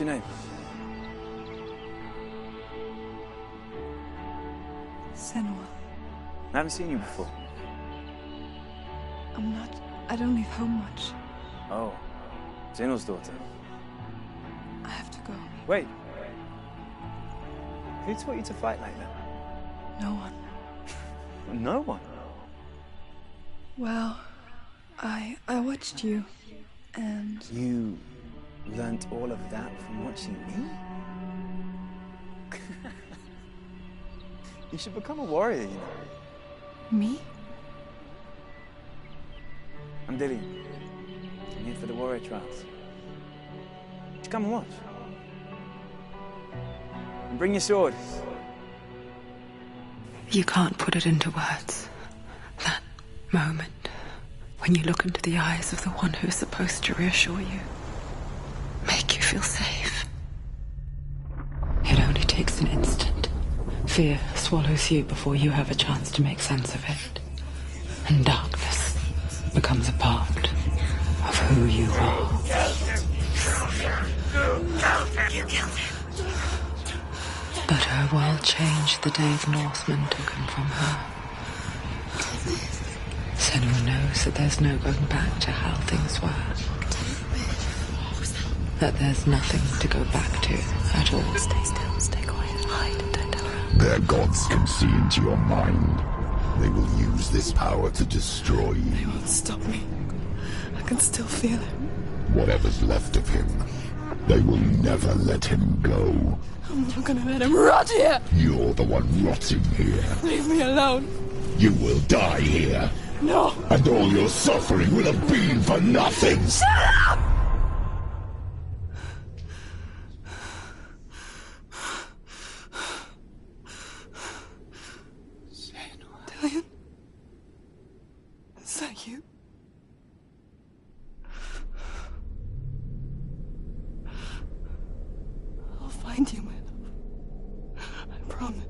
your name? Senua. I haven't seen you before. I don't leave home much. Oh, Zenua's daughter. I have to go. Wait. Who taught you to fight like that? No one. No one? Well, I watched you, and... You learnt all of that from watching me? You should become a warrior, you know. Me? I'm Dilly. I'm here for the warrior trials. Just come and watch. And bring your sword. You can't put it into words. That moment when you look into the eyes of the one who's supposed to reassure you, make you feel safe. It only takes an instant. Fear swallows you before you have a chance to make sense of it. And darkness becomes a part of who you are. You killed him. But her world changed the day the Northmen took him from her. Senua knows that there's no going back to how things were. That there's nothing to go back to at all. Stay still, stay quiet, hide, don't tell her. Their gods can see into your mind. They will use this power to destroy you. They won't stop me. I can still feel it. Whatever's left of him, they will never let him go. I'm not gonna let him rot here! You're the one rotting here. Leave me alone. You will die here. No! And all your suffering will have been for nothing. Shut up! Dillion? Is that you? I'll find you, my love. I promise.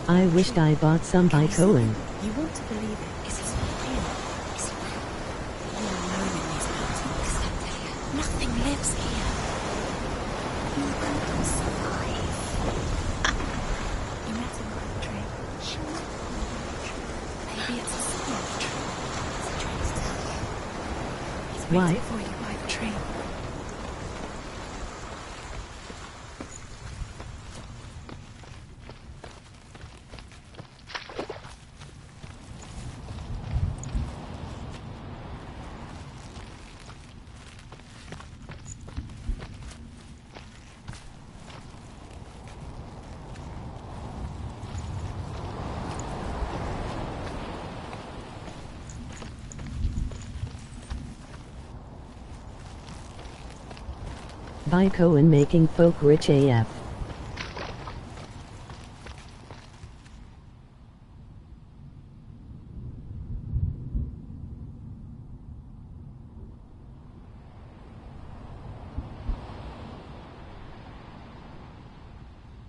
I wished I bought some by Cohen. You want to believe it. Is this real? Is it real? You're alone in these mountains, Dillion. Nothing lives here. You can survive. You met him by the tree. Maybe it's a sign. What's he trying to tell you? He's Why? waiting for you by the tree. By Cohen making folk rich AF.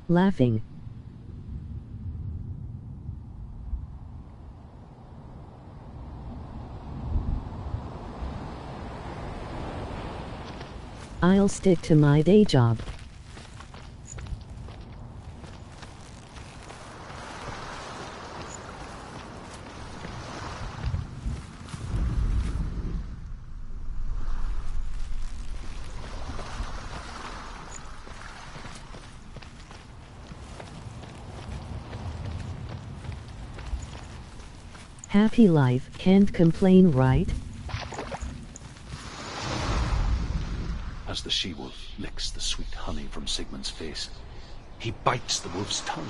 Laughing. I'll stick to my day job. Happy life, can't complain, right? As the she-wolf licks the sweet honey from Sigmund's face, he bites the wolf's tongue.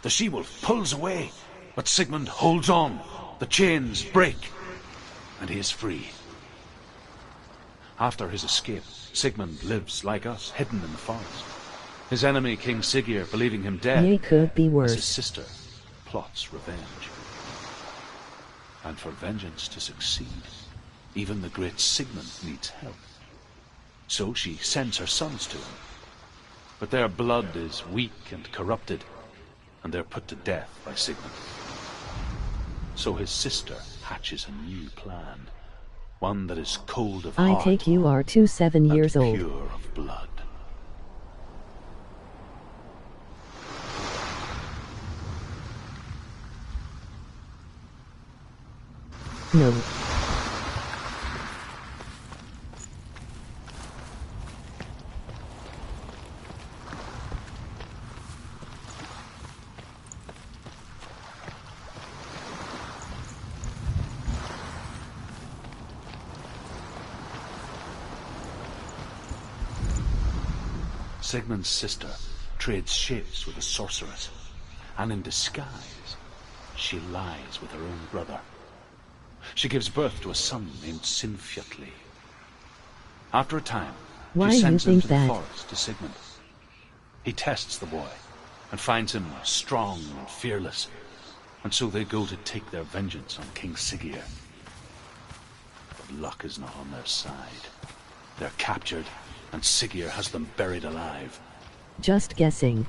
The she-wolf pulls away, but Sigmund holds on. The chains break, and he is free. After his escape, Sigmund lives like us, hidden in the forest. His enemy, King Siggeir, believing him dead, It could be as worse. his sister plots revenge. And for vengeance to succeed, even the great Sigmund needs help. So she sends her sons to him. But their blood is weak and corrupted, and they're put to death by Sigmund. So his sister hatches a new plan, one that is cold of heart I take you are 7 years and old. pure of blood. No. Sigmund's sister trades shapes with a sorceress, and in disguise, she lies with her own brother. She gives birth to a son named Sinfjotli. After a time, Why she you sends him think to the that? forest to Sigmund. He tests the boy and finds him strong and fearless, and so they go to take their vengeance on King Siggeir. But luck is not on their side. They're captured, and Siggeir has them buried alive. Just guessing.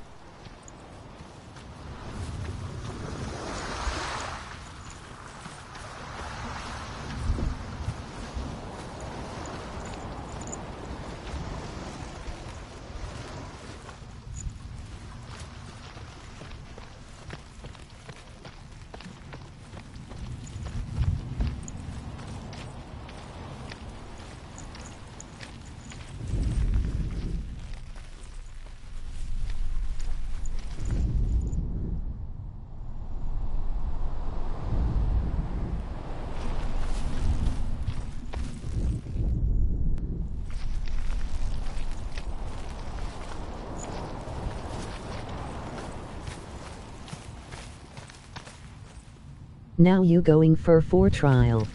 Now you going for trial.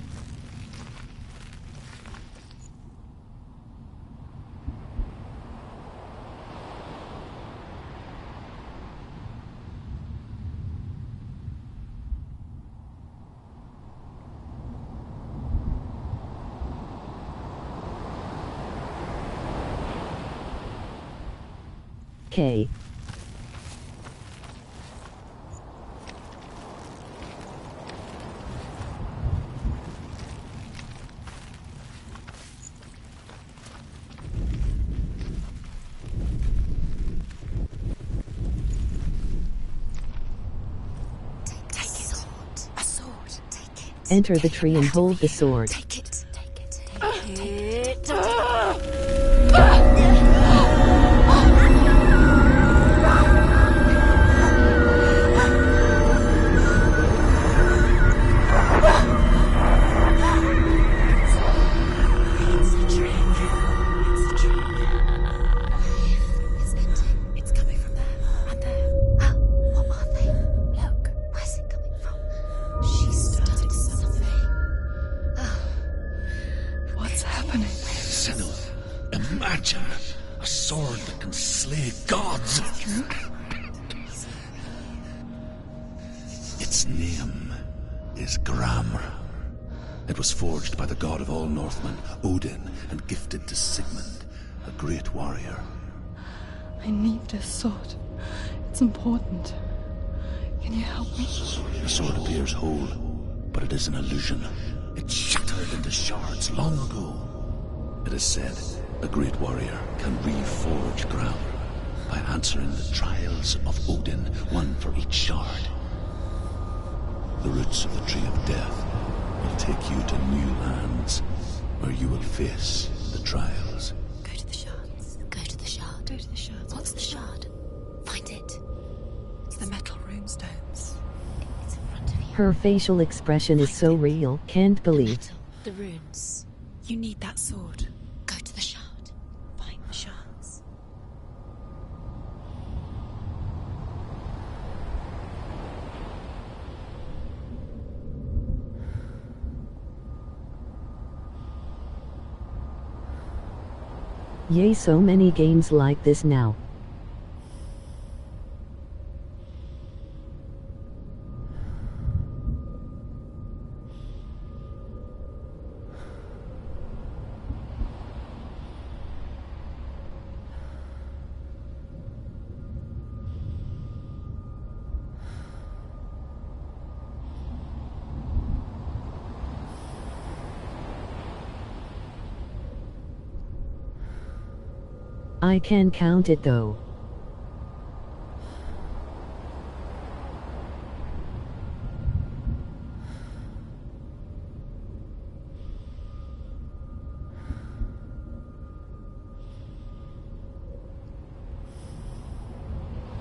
K. Enter the tree and hold the sword. Take it. It's coming from there and there. What are they? Look, where's it coming from? She started something. What's happening? Senua, imagine a sword that can slay gods. Its name is Gramr. It was forged by the god of all Northmen, Odin, and gifted to Sigmund, a great warrior. I need this sword. It's important. Can you help me? The sword appears whole, but it is an illusion. It shattered into shards long ago. It is said a great warrior can reforge Gramr by answering the trials of Odin, one for each shard. The roots of the Tree of Death will take you to new lands, where you will face the trials. Go to the shards. Go to the shard. Go to the shards. What's the shard? Find it. It's the metal runestones. It's in front of you. Her facial expression is so real, can't believe. Metal. The runes. You need that sword. Go to the shard. Find the shards. Yay, so many games like this now. I can count it though.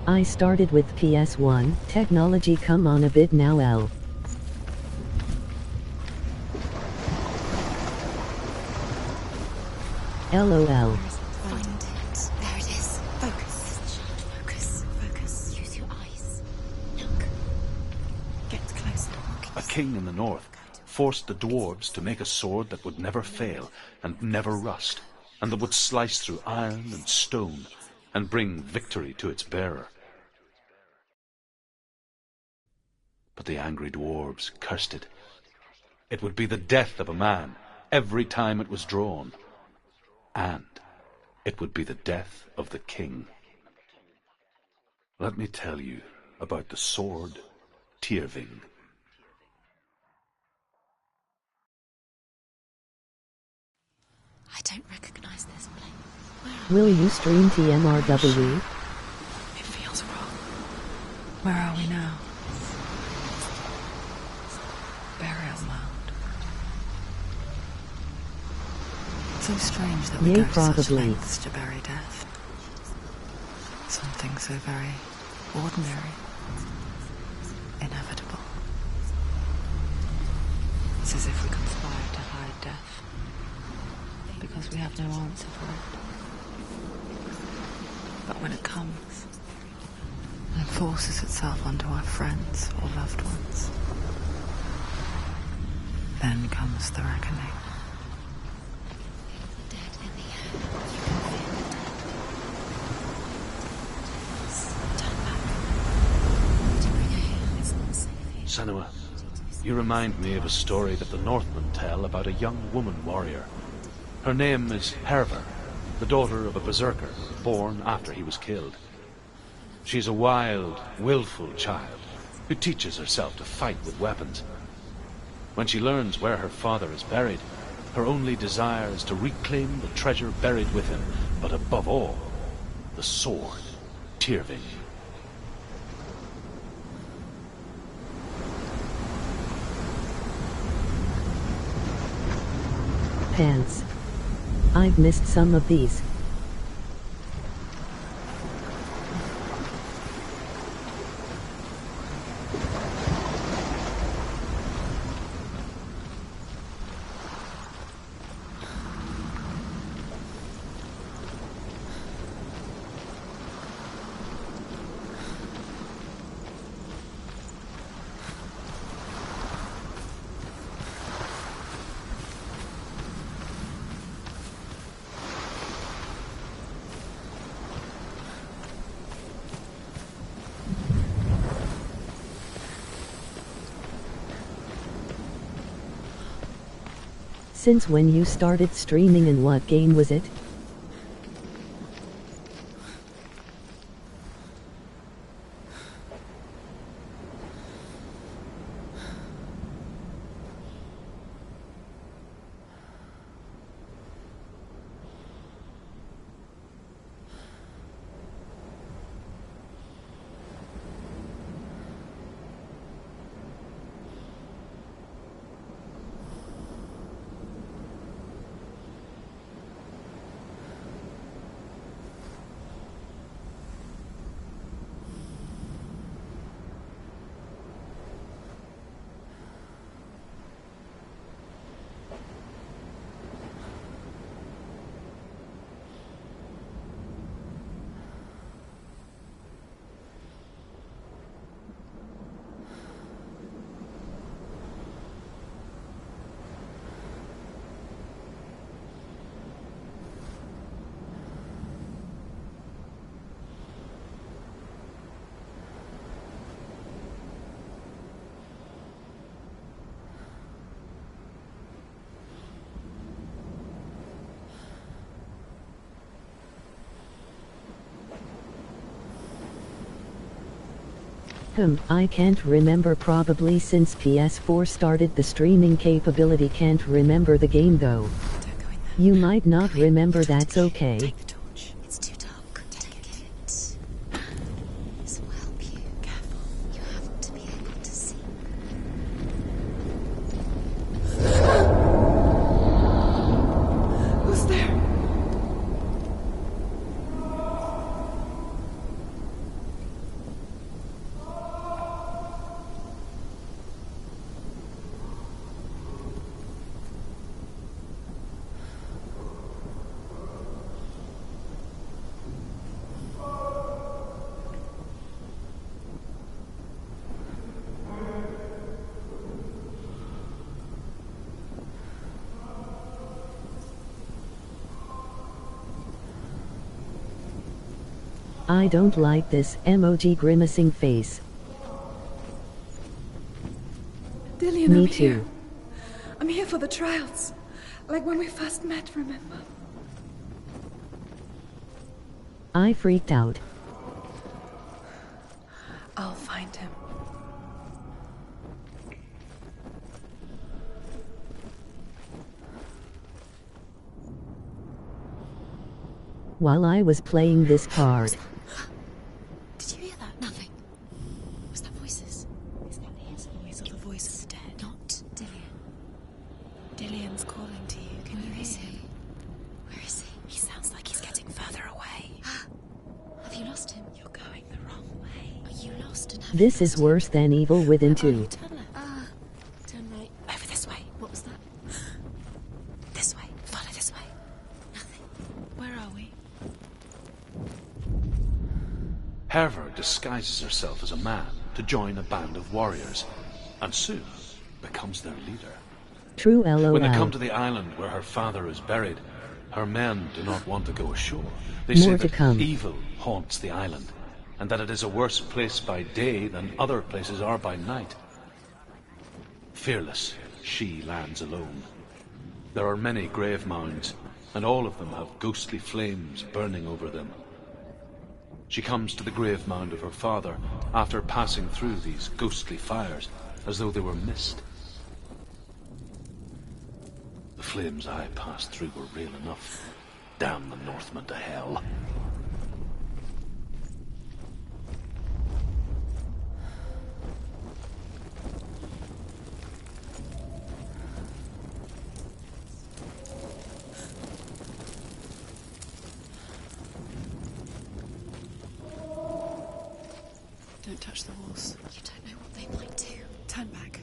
I started with PS1, technology come on a bit now L. LOL. Find it. There it is. Focus. Focus. Focus. Use your eyes. Look. Get closer. A king in the north forced the dwarves to make a sword that would never fail and never rust, and that would slice through iron and stone and bring victory to its bearer. But the angry dwarves cursed it. It would be the death of a man every time it was drawn. And it would be the death of the king. Let me tell you about the sword Tyrving. I don't recognize this place. Will you stream TMRW? It feels wrong. Where are we now? Burial mound. So strange that we Yay, go to such probably. lengths to bury death. Something so very ordinary, inevitable. It's as if we conspire to hide death, because we have no answer for it. But when it comes, and forces itself onto our friends or loved ones, then comes the reckoning. Dead in the air. You can feel the dead. Turn back. To bring her here, it's not safe here. Senua, you remind me of a story that the Northmen tell about a young woman warrior. Her name is Herver, the daughter of a berserker born after he was killed. She's a wild, willful child who teaches herself to fight with weapons. When she learns where her father is buried, her only desire is to reclaim the treasure buried with him, but above all, the sword, Tyrving. Pants. I've missed some of these. Since when you started streaming and what game was it? I can't remember, probably since PS4 started the streaming capability. Can't remember the game though. Don't go in there. You might not remember, that's okay. Take the torch. It's too tight. I don't like this emoji grimacing face. Dillian, Me I'm too. here. I'm here for the trials. Like when we first met, remember? I freaked out. I'll find him. While I was playing this card, Did you hear that? Nothing. Was that voices? Is that his voice or the voice of the dead? Not Dillian. Dillian's calling to you. Can you hear him? Where is he? He sounds like he's getting further away. Have you lost him? You're going the wrong way. Are you lost and have this you is lost him? worse than Evil Within 2. Turn left. Turn right. Over this way. What was that? This way. Follow this way. Nothing. Where are we? Herver disguises herself as a man to join a band of warriors, and soon becomes their leader. True LOL. When they come to the island where her father is buried, her men do not want to go ashore. They More say to that come. evil haunts the island, and that it is a worse place by day than other places are by night. Fearless, she lands alone. There are many grave mounds, and all of them have ghostly flames burning over them. She comes to the grave mound of her father after passing through these ghostly fires, as though they were mist. The flames I passed through were real enough. Damn the Northmen to hell. Don't touch the walls. You don't know what they might do. Turn back.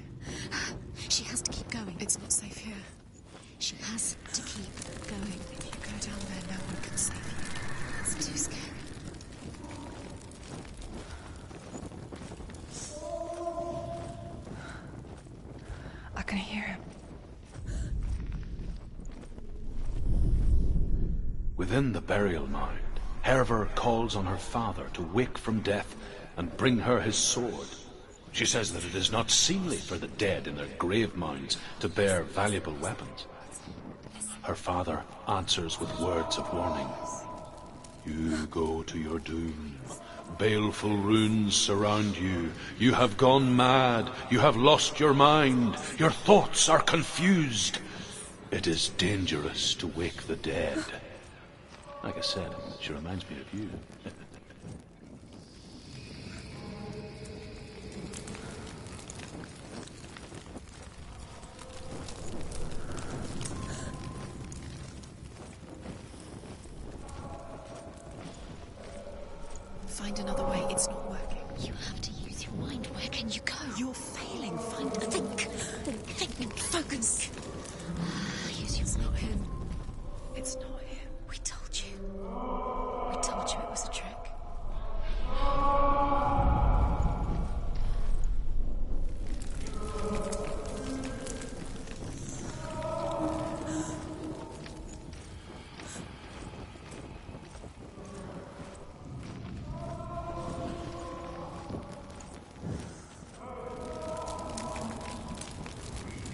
She has to keep going. It's not safe here. She has to keep going. If you go down there, no one can save you. It's too scary. I can hear him. Within the burial mound, Herver calls on her father to wake from death and bring her his sword. She says that it is not seemly for the dead in their grave mounds to bear valuable weapons. Her father answers with words of warning. You go to your doom. Baleful runes surround you. You have gone mad. You have lost your mind. Your thoughts are confused. It is dangerous to wake the dead. Like I said, she reminds me of you. Find another way. It's not working. You have to use your mind. Where can you go? You're failing. Find a think. Focus. Use your It's not mind. him. It's not him. We told you. We told you it was a trick.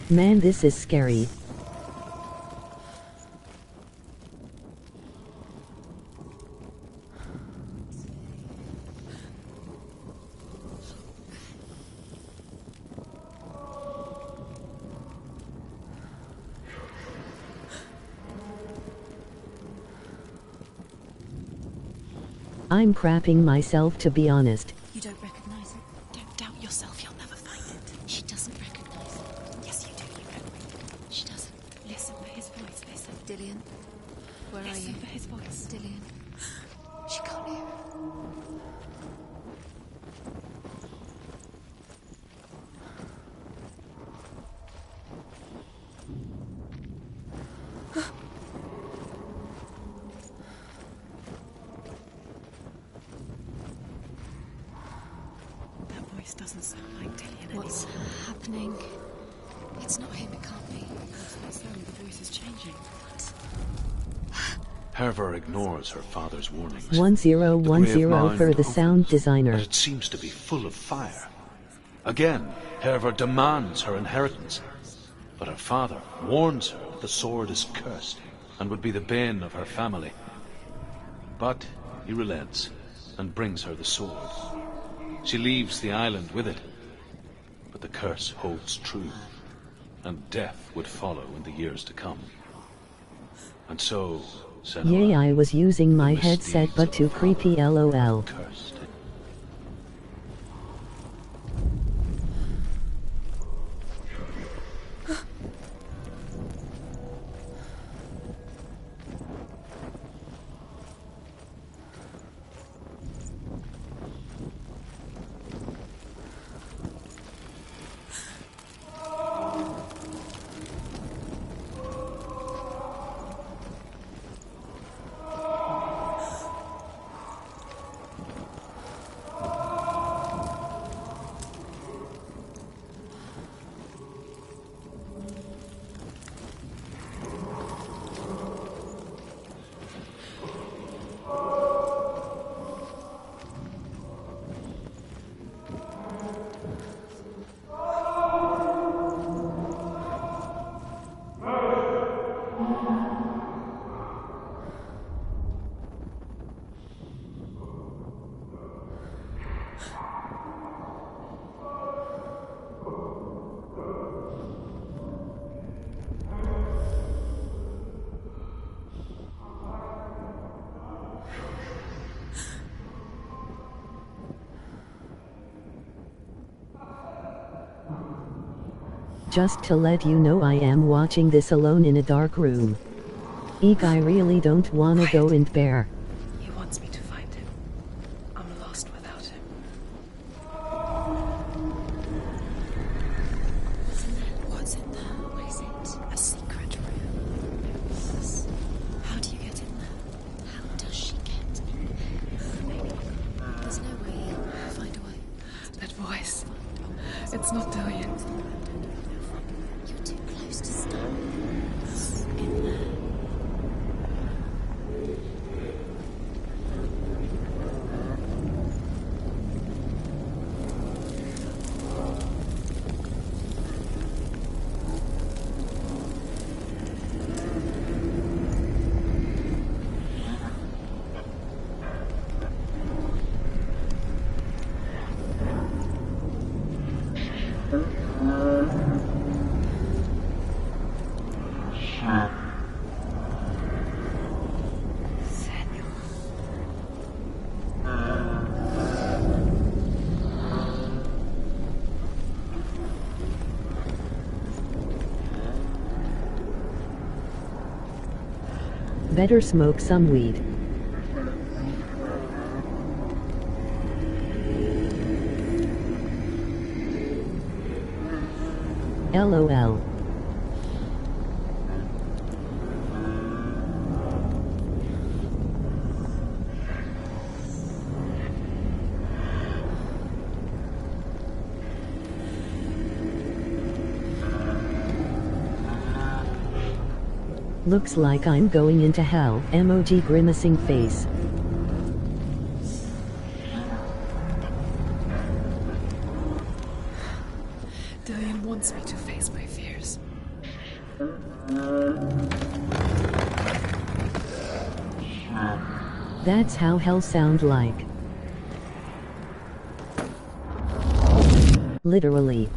Man, this is scary. I'm crapping myself, to be honest. You don't recognize it? Don't doubt yourself. You'll never find it. She doesn't recognize it. Yes, you do. You know. She doesn't. Listen for his voice. Listen. Dillian, where are Listen you? for his voice. Dillian. She can't hear. That voice doesn't sound like Dillian What's anymore. happening? It's not him, it can't be. Slowly, the voice is changing. What? Hervor ignores her father's warnings. 1010 for the sound designer. But it seems to be full of fire. Again, Hervor demands her inheritance. But her father warns her that the sword is cursed and would be the bane of her family. But he relents and brings her the sword. She leaves the island with it. But the curse holds true, and death would follow in the years to come. And so, Senua, Yay, I was using my headset but too creepy lol. cursed. Just to let you know, I am watching this alone in a dark room. Eek, I really don't wanna go in there. He wants me to find him. I'm lost without him. What's in there? What is it? A secret room? Yes. How do you get in there? How does she get in there? There's no way. Find a way. That voice. It's not Dillian. You're too close to stop. What's in there? Better smoke some weed. LOL. Looks like I'm going into hell. Emoji grimacing face. Dillian wants me to face my fears. That's how hell sound like. Literally.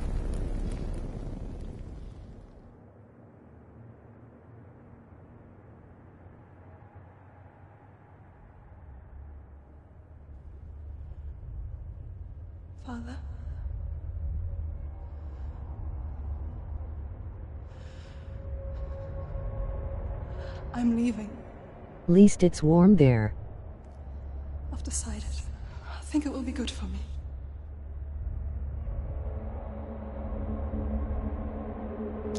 Father? I'm leaving. Least it's warm there. I've decided. I think it will be good for me.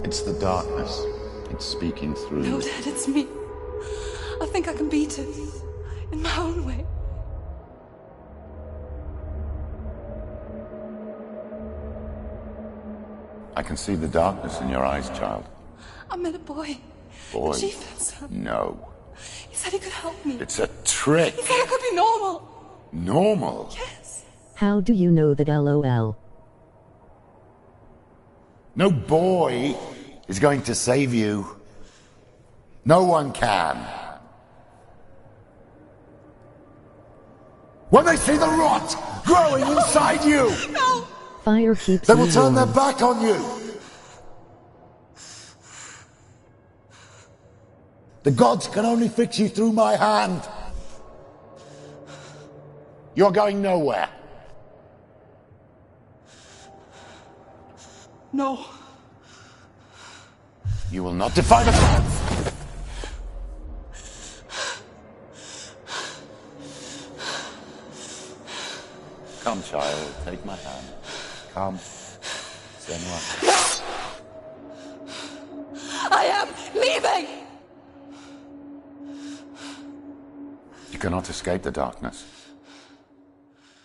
It's the darkness. It's speaking through No, you. Dad, it's me. I think I can beat it. In my own way. I can see the darkness in your eyes, child. I met a boy. Boy. The chieftain's son. No. He's said he could help me. It's a trick. He said I could be normal. Normal? Yes. How do you know that LOL? No boy is going to save you. No one can. When they see the rot growing inside you, No. Fire keeps they me will turn their warm. back on you. The gods can only fix you through my hand. You're going nowhere. No. You will not defy the gods. Come, child, take my hand. Come, Senua. I am leaving. You cannot escape the darkness.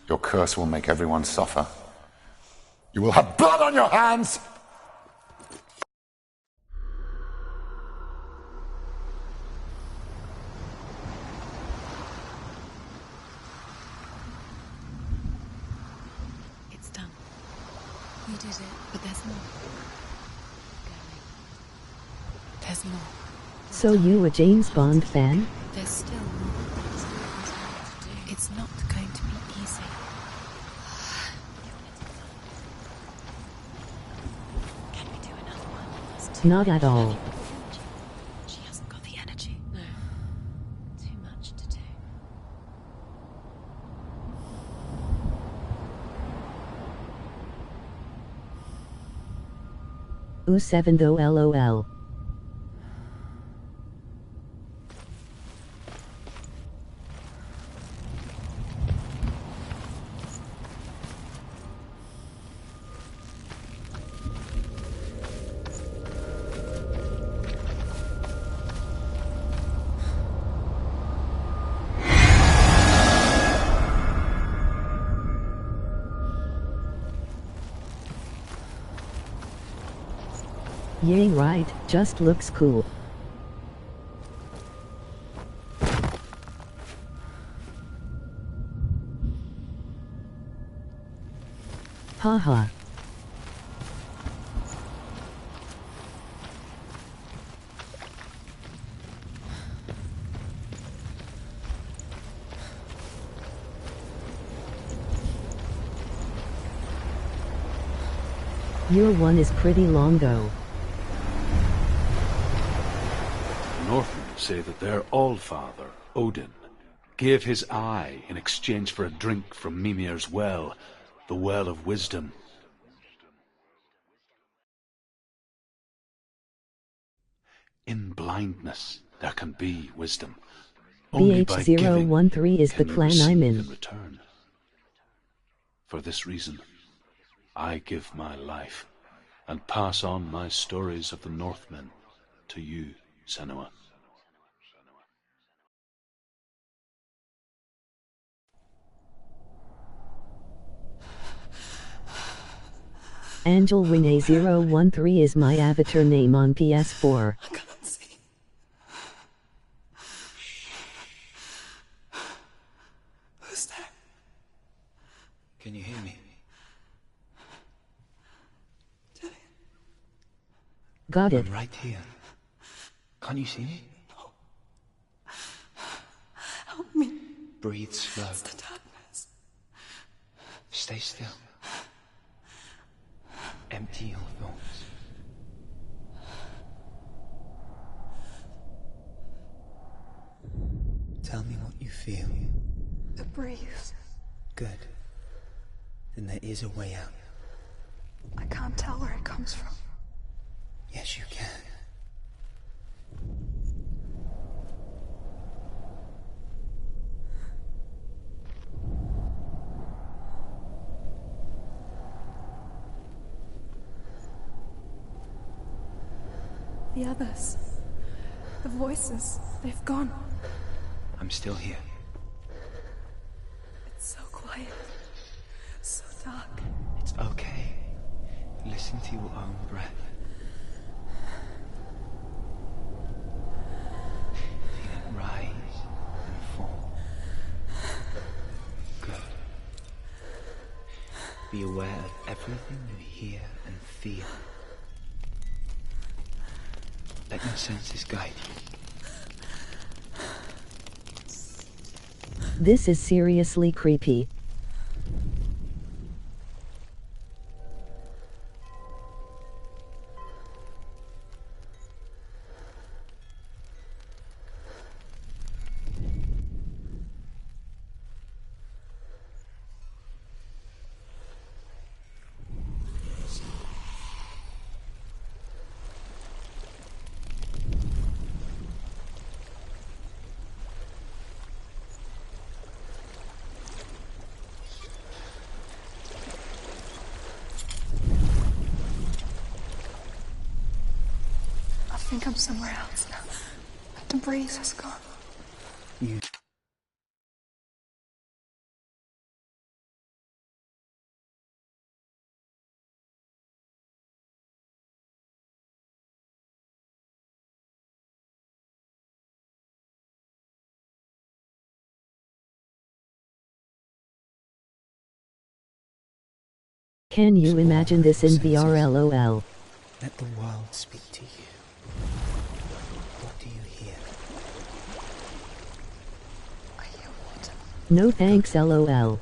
Your curse will make everyone suffer. You will have blood on your hands! It's done. We did it, but there's more. There's more. So you a James Bond fan? There's still more. It's not going to be easy. Can we do another one? Not at all. She hasn't got the energy. No. Too much to do. U7 though LOL. Yay, right, just looks cool. Haha. Your one is pretty long though. Northmen say that their Allfather, Odin, gave his eye in exchange for a drink from Mimir's well, the Well of Wisdom. In blindness, there can be wisdom. Only by giving BH013 is the can we clan I'm receive in. return. For this reason, I give my life and pass on my stories of the Northmen to you, Senua. Angel Renee 013 is my avatar name on PS4. I can't see. Who's there? Can you hear me? Got it. I'm right here. Can't you see me? Help me. Breathe slow. It's the darkness. Stay still. Empty your thoughts. Tell me what you feel. A breeze. Good. Then there is a way out. I can't tell where it comes from. Yes, you can. The others. The voices. They've gone. I'm still here. It's so quiet. So dark. It's okay. Listen to your own breath. Feel it rise Be aware of everything you hear and feel. Let your senses guide you. This is seriously creepy. I think I'm somewhere else now. The breeze has gone. You... Can you imagine this in VR LOL? Let the world speak to you. What do you hear? I hear water. No thanks LOL.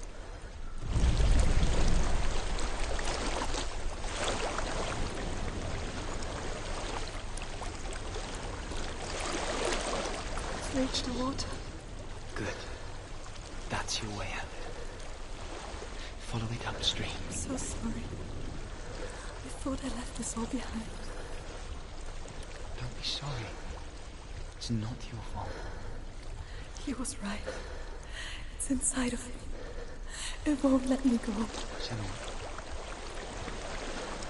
It's reached the water. Good. That's your way out. Follow it upstream. I'm so sorry. I thought I left this all behind. Don't be sorry. It's not your fault. He was right. It's inside of me. It won't let me go. Senua.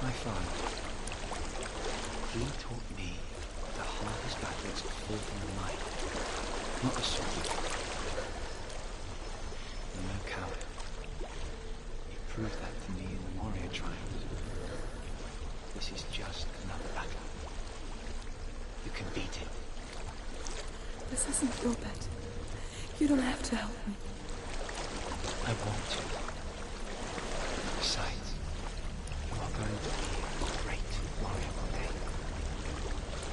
My father. He taught me the hardest battles are fought in the mind, not the sword. You're no coward. You proved that to me in the warrior trials. This is just another battle. You can beat it. This isn't your bet. You don't have to help me. I want to. Besides, you are going to be a great warrior one day.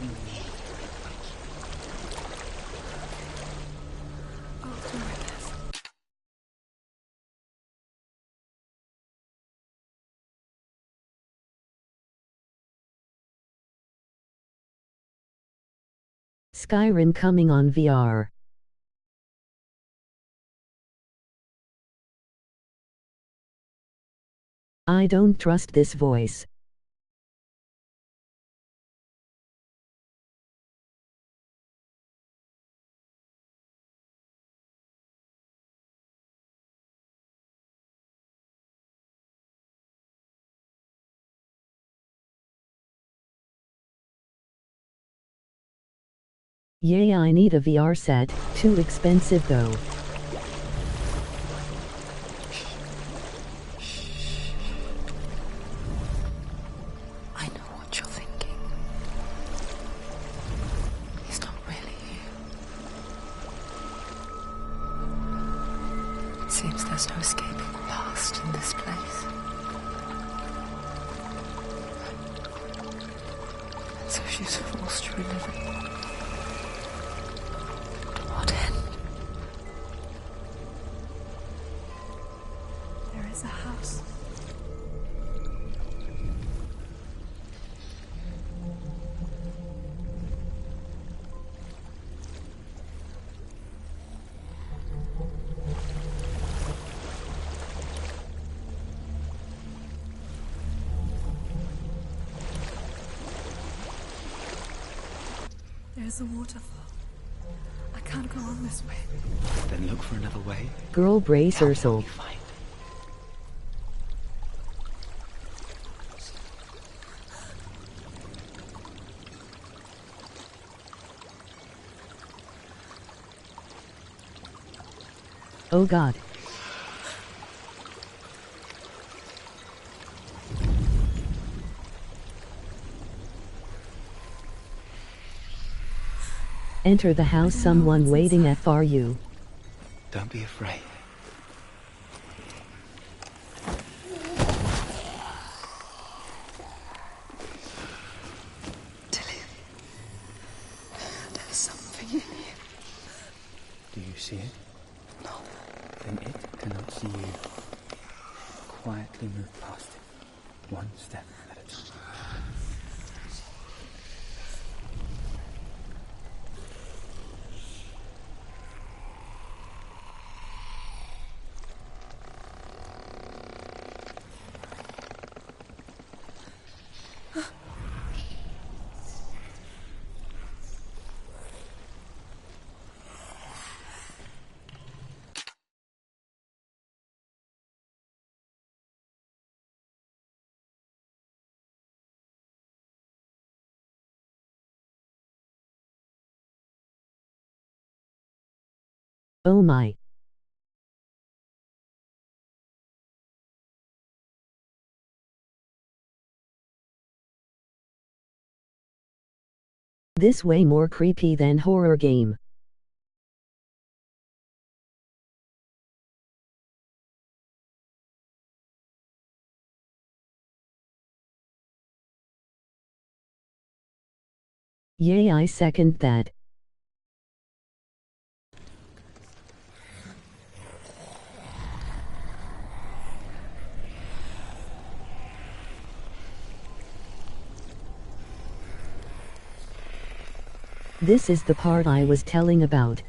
We need men like you. I'll do my best. Skyrim coming on VR. I don't trust this voice. Yay, I need a VR set, too expensive though. I know what you're thinking. He's not really here. It seems there's no escaping the past in this place. And so she's forced to relive it. To what end? There is a house. There's a waterfall. I can't go on this way. Then look for another way. Girl brace Tell me what herself. you find. Oh god. Enter the house, someone waiting for you. Don't be afraid. see it? No. Then it cannot see you. Quietly move past it, one step at a time. Oh my. This way more creepy than horror game. Yay, I second that. This is the part I was telling about.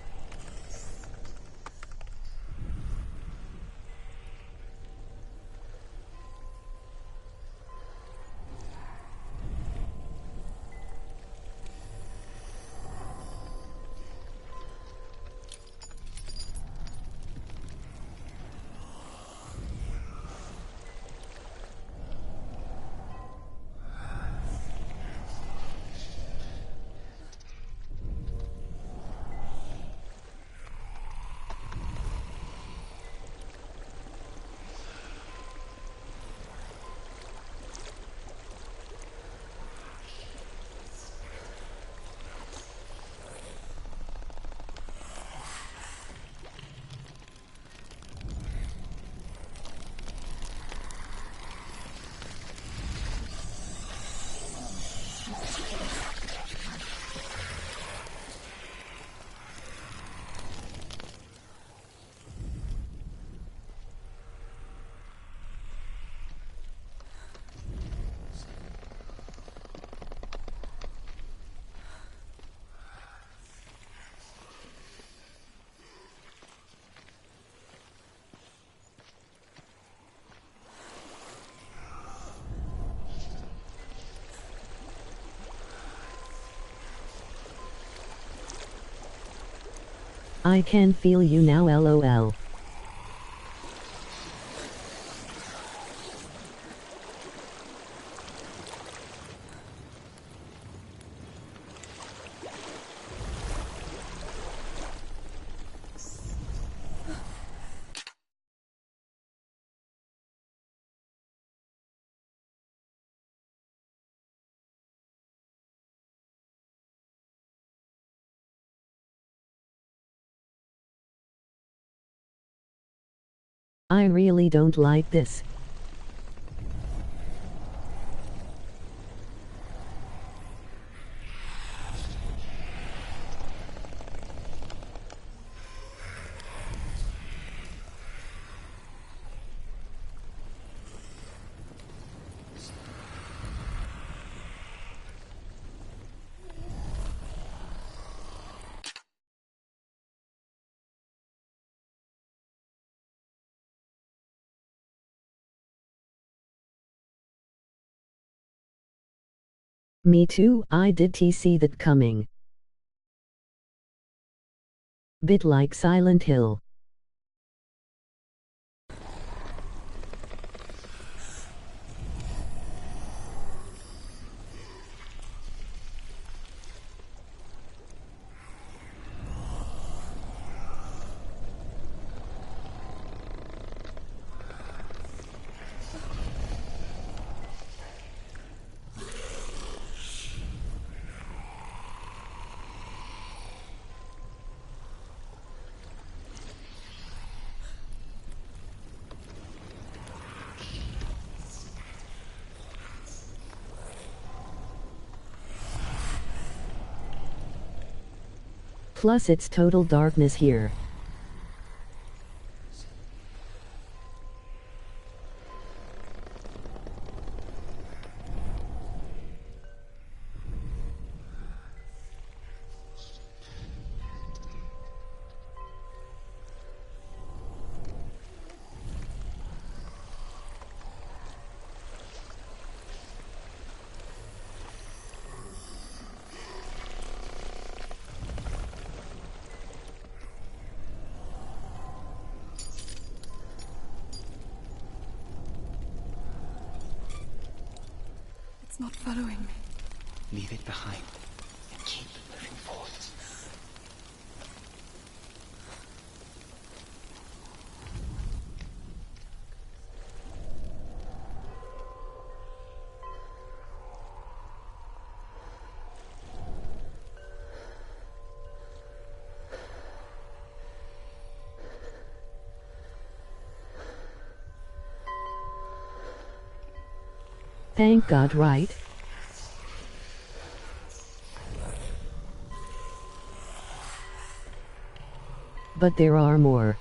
I can feel you now, lol. I really don't like this. Me too, I did see that coming. Bit like Silent Hill. Plus it's total darkness here. It's not following me. Leave it behind and keep moving forwards. Thank God, right? But there are more.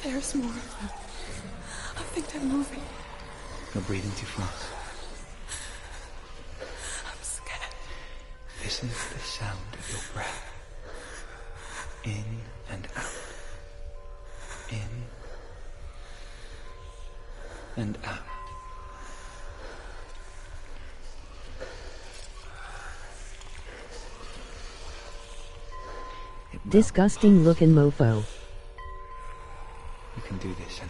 There's more of them. I think they're moving. You're breathing too fast. I'm scared. Listen to the sound of your breath. In and out. In and out. Disgusting looking mofo. You can do this, Senua.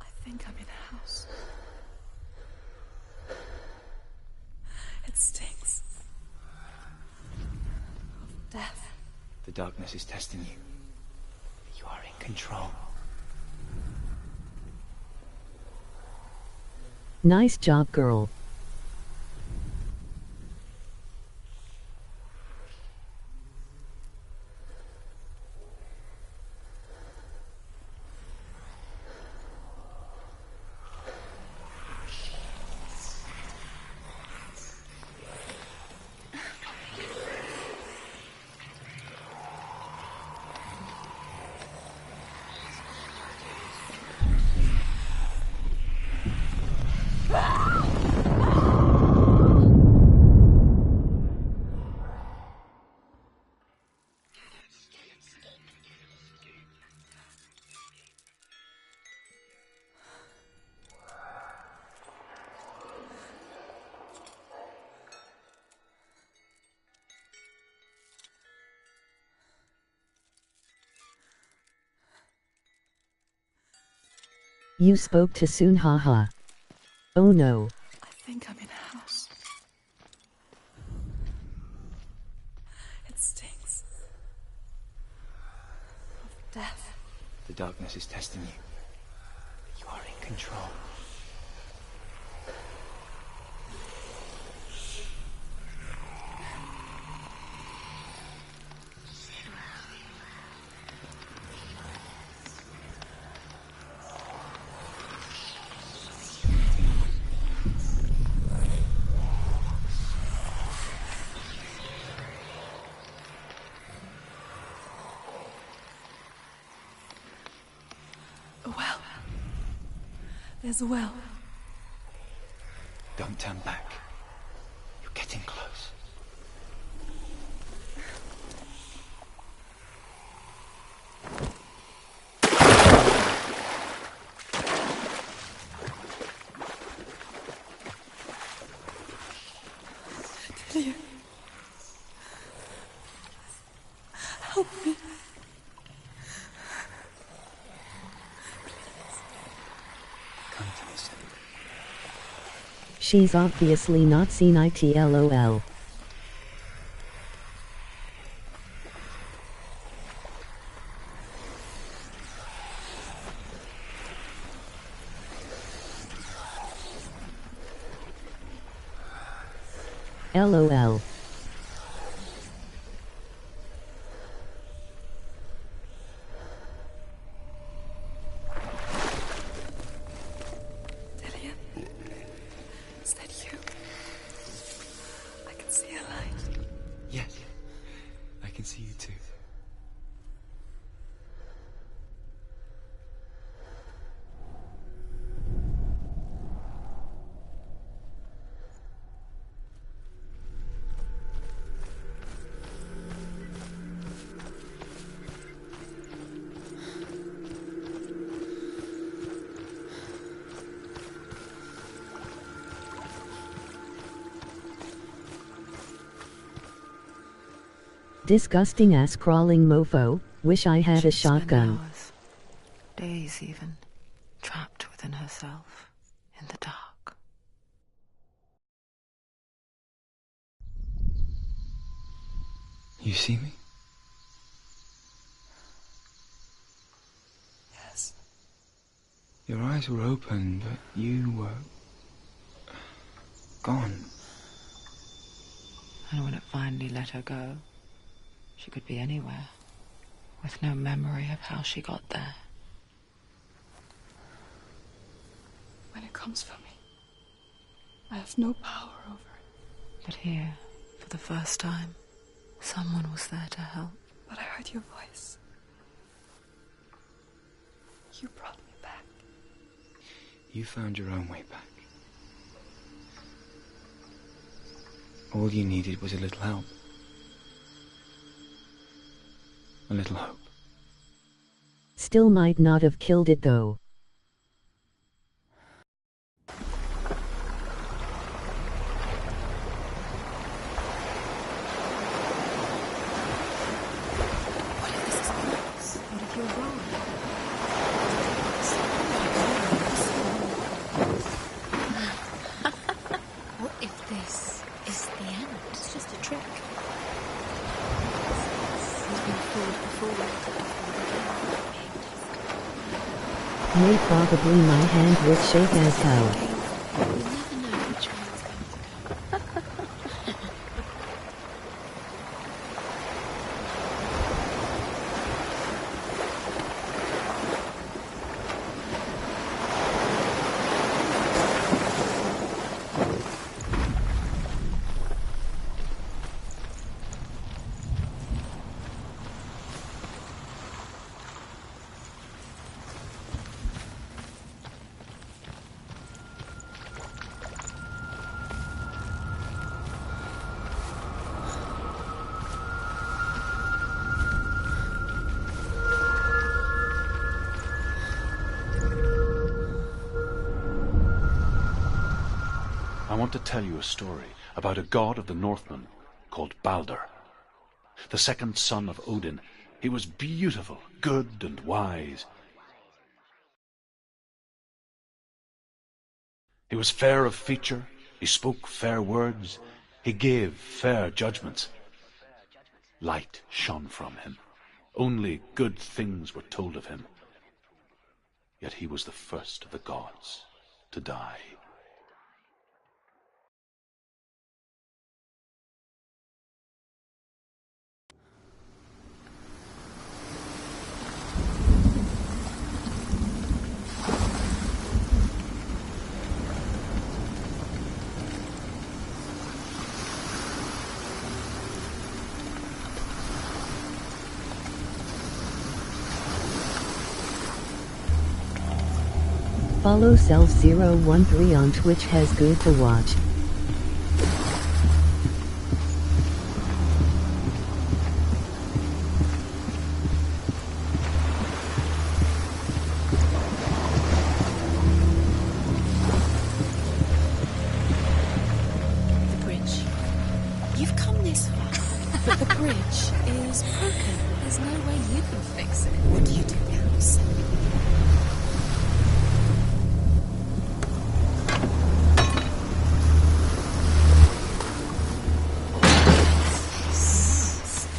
I think I'm in a house. It stinks. Of death. The darkness is testing you. You are in control. Nice job, girl. You spoke too soon, haha. Oh no. I think I'm in a house. It stinks. Of death. The darkness is testing you. You are in control. A well. There's a well. Don't turn back. You're getting close. Delia. Help me. Come to me, Senua. She's obviously not seen it, lol. LOL. Delia. Is that you? I can see a light. Yes. I can see you too. Disgusting ass crawling mofo, wish I had a She'd spend shotgun. hours, days even, trapped within herself, in the dark. You see me? Yes. Your eyes were open, but you were gone. And when it finally let her go, she could be anywhere, with no memory of how she got there. When it comes for me, I have no power over it. But here, for the first time, someone was there to help. But I heard your voice. You brought me back. You found your own way back. All you needed was a little help. A little hope. Still might not have killed it though. What if this is close? What if you're wrong? What if this is the end? It's just a trick. He's been fooled before. May probably my hand would shake as hell. You never know which way it's going to go. I want to tell you a story about a god of the Northmen called Balder. The second son of Odin, he was beautiful, good and wise. He was fair of feature, he spoke fair words, he gave fair judgments. Light shone from him. Only good things were told of him. Yet he was the first of the gods to die. Follow Self013 on Twitch, has good to watch. The bridge. You've come this far, but the bridge is broken. There's no way you can fix it. What do you do now, Sam?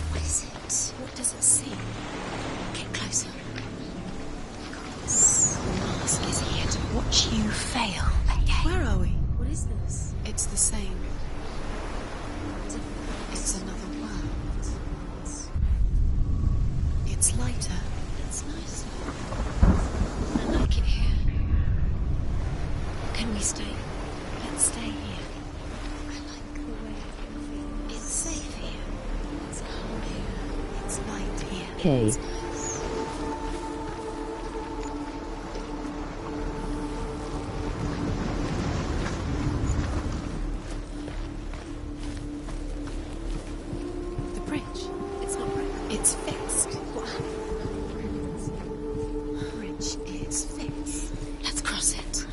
What is it? What does it see? Get closer. The mask is here to watch you fail again. Where are we? What is this? It's the same. It's another world. It's lighter. It's nicer. I like it here. Can we stay? Let's stay here. I like the way I can feel. It's safe here. It's calm here. It's light here. K. It's nice. The bridge. It's not broken. It's fixed. What happened? The bridge is fixed. Let's cross it.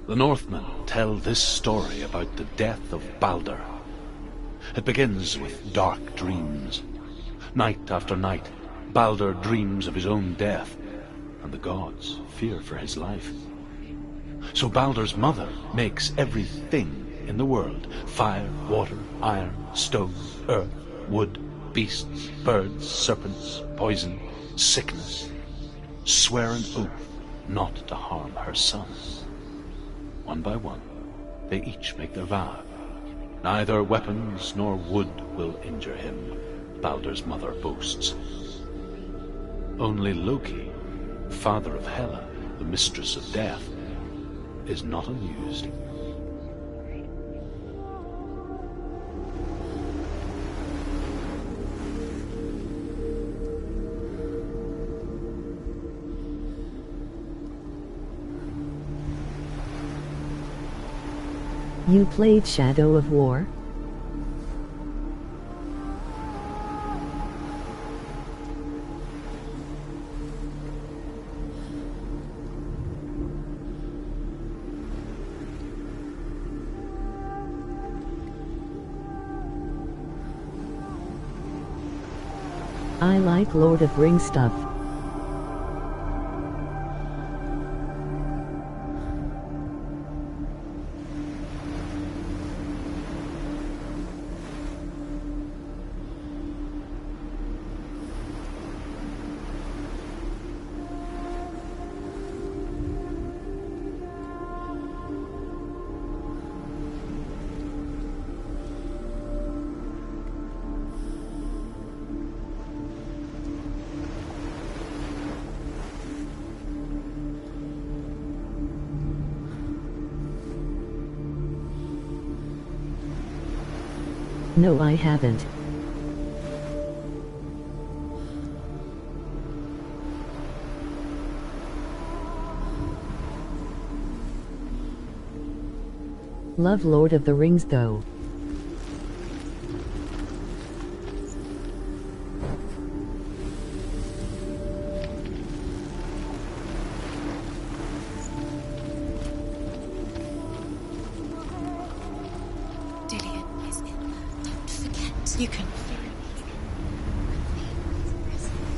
The Northmen tell this story about the death of Baldur. It begins with dark dreams. Night after night, Baldur dreams of his own death, and the gods fear for his life. So Baldur's mother makes everything in the world: fire, water, iron, stone, earth, wood, beasts, birds, serpents, poison, sickness, swear an oath not to harm her son. One by one, they each make their vow. Neither weapons nor wood will injure him, Baldur's mother boasts. Only Loki, father of Hela, the mistress of death, is not amused. You played Shadow of War? I like Lord of Rings stuff. No, I haven't. Love Lord of the Rings though. Dillion is in there. Don't forget. You can.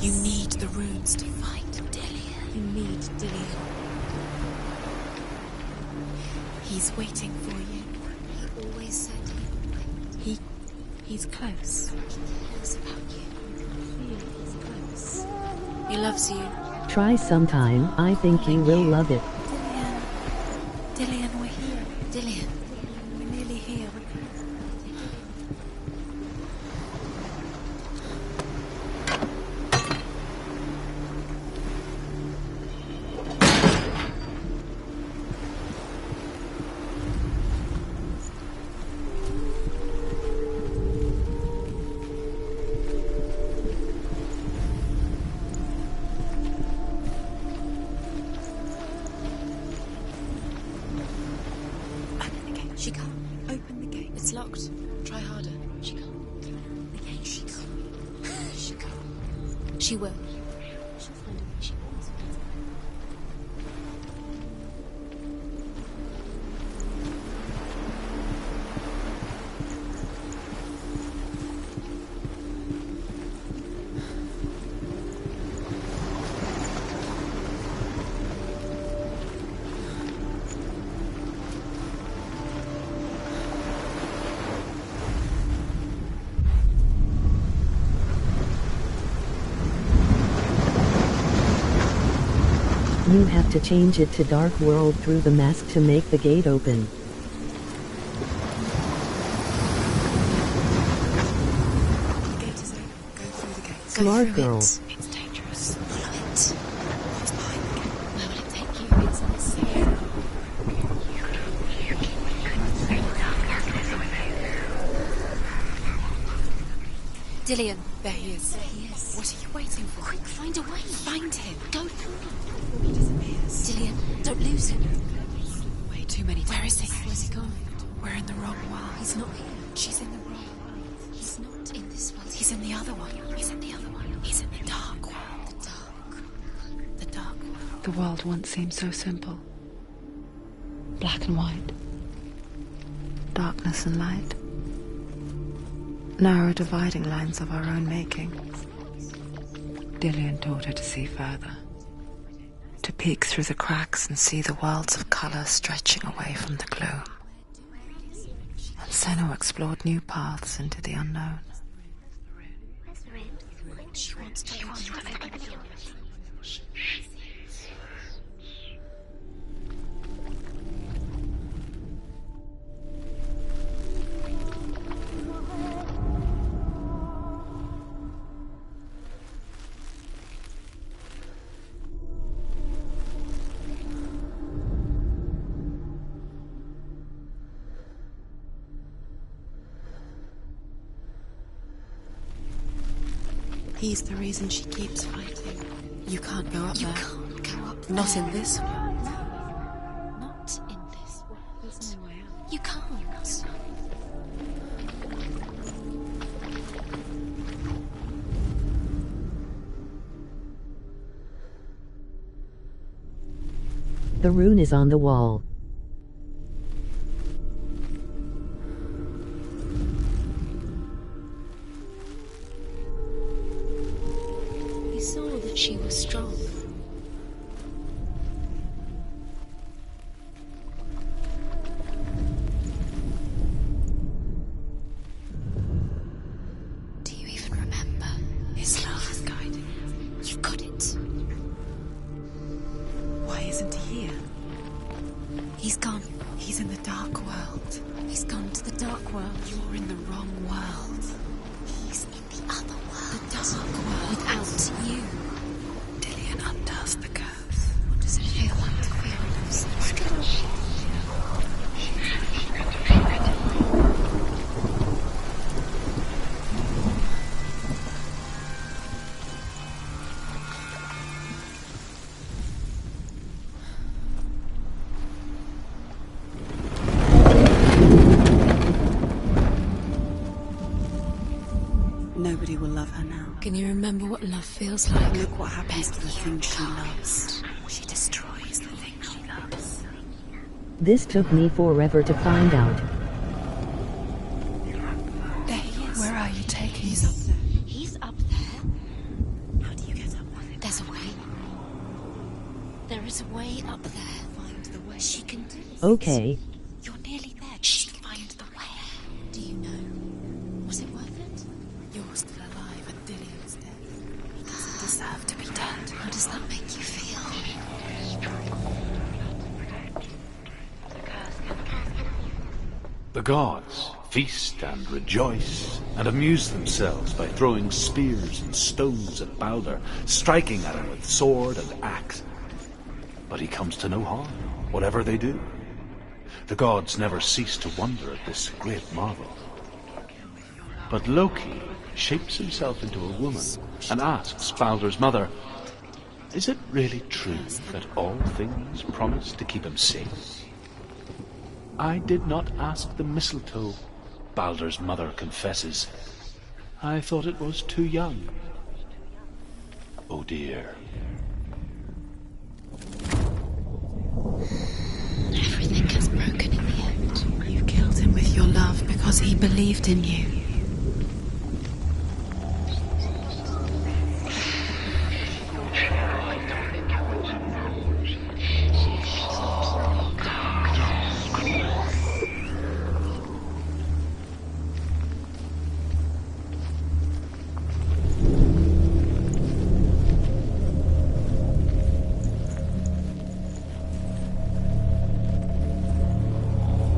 You need the runes to fight Dillion. You need Dillion. He's waiting for you. He always said he's close. He cares about you. You feel he's close. He loves you. Try sometime, I think you will love it. Dillion, we're here. Dillion, we're nearly here. She can't. Open the gate. It's locked. Try harder. She can't. Open the gate. She can't. She can't. She will. She'll find a way. She wants it. You have to change it to Dark World through the mask to make the gate open. The gate is open. Go through the gate. Smart Go through girl. it. It's dangerous. Follow it. What's behind the gate? Where will it take you? It's unsafe. Dillion, there he is. There he is. What are you waiting for? Quick, find a way. Find him. Go through him before he disappears. Dillion, don't lose him. Way too many times. Where is he? Where's he gone? We're in the wrong world. He's not here. She's in the wrong world. He's not in this world. He's in the other one. He's in the other one. He's in the dark world. The dark world. The world once seemed so simple. Black and white. darkness and light. Narrow dividing lines of our own making. Dillian taught her to see further. To peek through the cracks and see the worlds of colour stretching away from the gloom. And Senua explored new paths into the unknown. She wants to He's the reason she keeps fighting. You can't go up there. You can't go up there. Not in this world. Not in this world. There's no way out. You can't. The rune is on the wall. He saw that she was strong. Do you even remember? His love is guiding you. You've got it. Why isn't he here? He's gone. He's in the dark world. He's gone to the dark world. You're in the wrong world. He's in the other world. The dark world. Without you. Dillian undoes the curse. What does it feel like to feel so strong? Nobody will love her now. Can you remember what love feels like? Look what happens to the thing she loves. She destroys the thing she loves. This took me forever to find out. There he is. Where are you taking? He's up there. He's up there. How do you get up there? There's a way. There is a way up there. Find the way. She can do it. Okay, You're nearly there. She can find the way. Do you know? Was it worth it? You're still alive and Dillian's dead. He doesn't deserve to be dead. How does that make you feel? The gods feast and rejoice and amuse themselves by throwing spears and stones at Balder, striking at him with sword and axe. But he comes to no harm, whatever they do. The gods never cease to wonder at this great marvel. But Loki shapes himself into a woman and asks Balder's mother, "Is it really true that all things promise to keep him safe?" "I did not ask the mistletoe," Balder's mother confesses. "I thought it was too young." Oh dear. Everything gets broken in the end. You killed him with your love because he believed in you.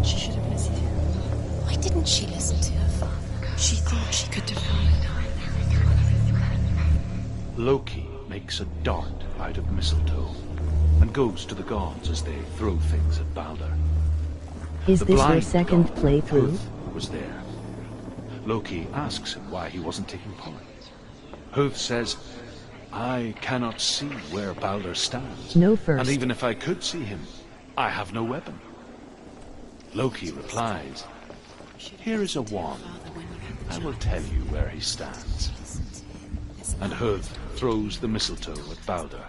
She should have listened to you. Why didn't she listen to her father? She thought she could define it. Loki makes a dart out of mistletoe and goes to the gods as they throw things at Balder. is The this your blind second god, playthrough? Huth, was there. Loki asks him why he wasn't taking part. Huth says, "I cannot see where Balder stands. No first. And even if I could see him, I have no weapon." Loki replies, "Here is a wand. I will tell you where he stands." And Huth throws the mistletoe at Balder.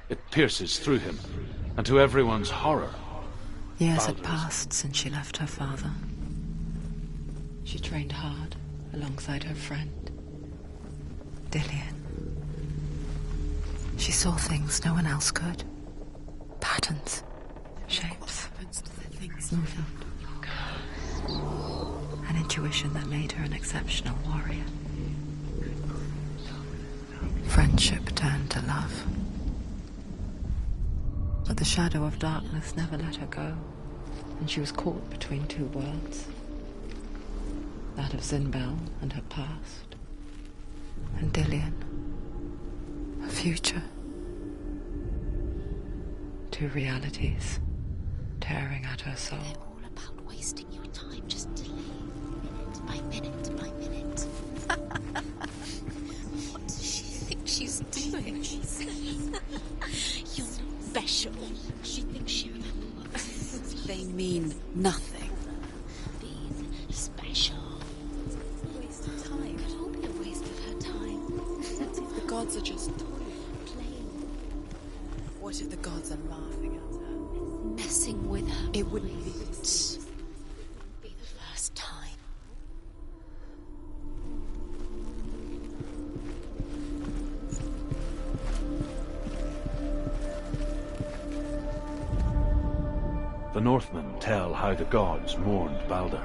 It pierces through him, and to everyone's horror, Years had Balder's passed since she left her father. She trained hard alongside her friend, Dillian. She saw things no one else could. Patterns, shapes, movement. An intuition that made her an exceptional warrior. Friendship turned to love. But the shadow of darkness never let her go, and she was caught between two worlds. That of Zinbel and her past, and Dillian, her future. Two realities tearing at her soul. They're all about wasting your time, just delay, minute by minute by minute. What does she think she's doing? You're not special. She thinks she remembers. They mean nothing. Being special. Waste of time. Could all be a waste of her time. What if the gods are just Playing, What if the gods are laughing at her? messing with her. It wouldn't be mind. this. Be the first time. The Northmen tell how the gods mourned Balder.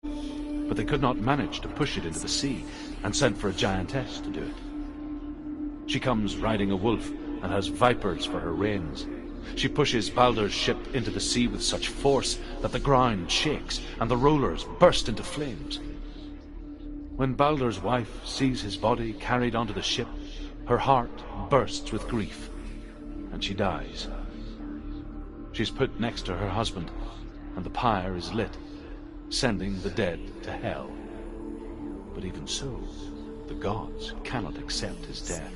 But they could not manage to push it into the sea, and sent for a giantess to do it. She comes riding a wolf and has vipers for her reins. She pushes Balder's ship into the sea with such force that the ground shakes and the rollers burst into flames. When Balder's wife sees his body carried onto the ship, her heart bursts with grief, and she dies. She's put next to her husband, and the pyre is lit, sending the dead to hell. But even so, the gods cannot accept his death.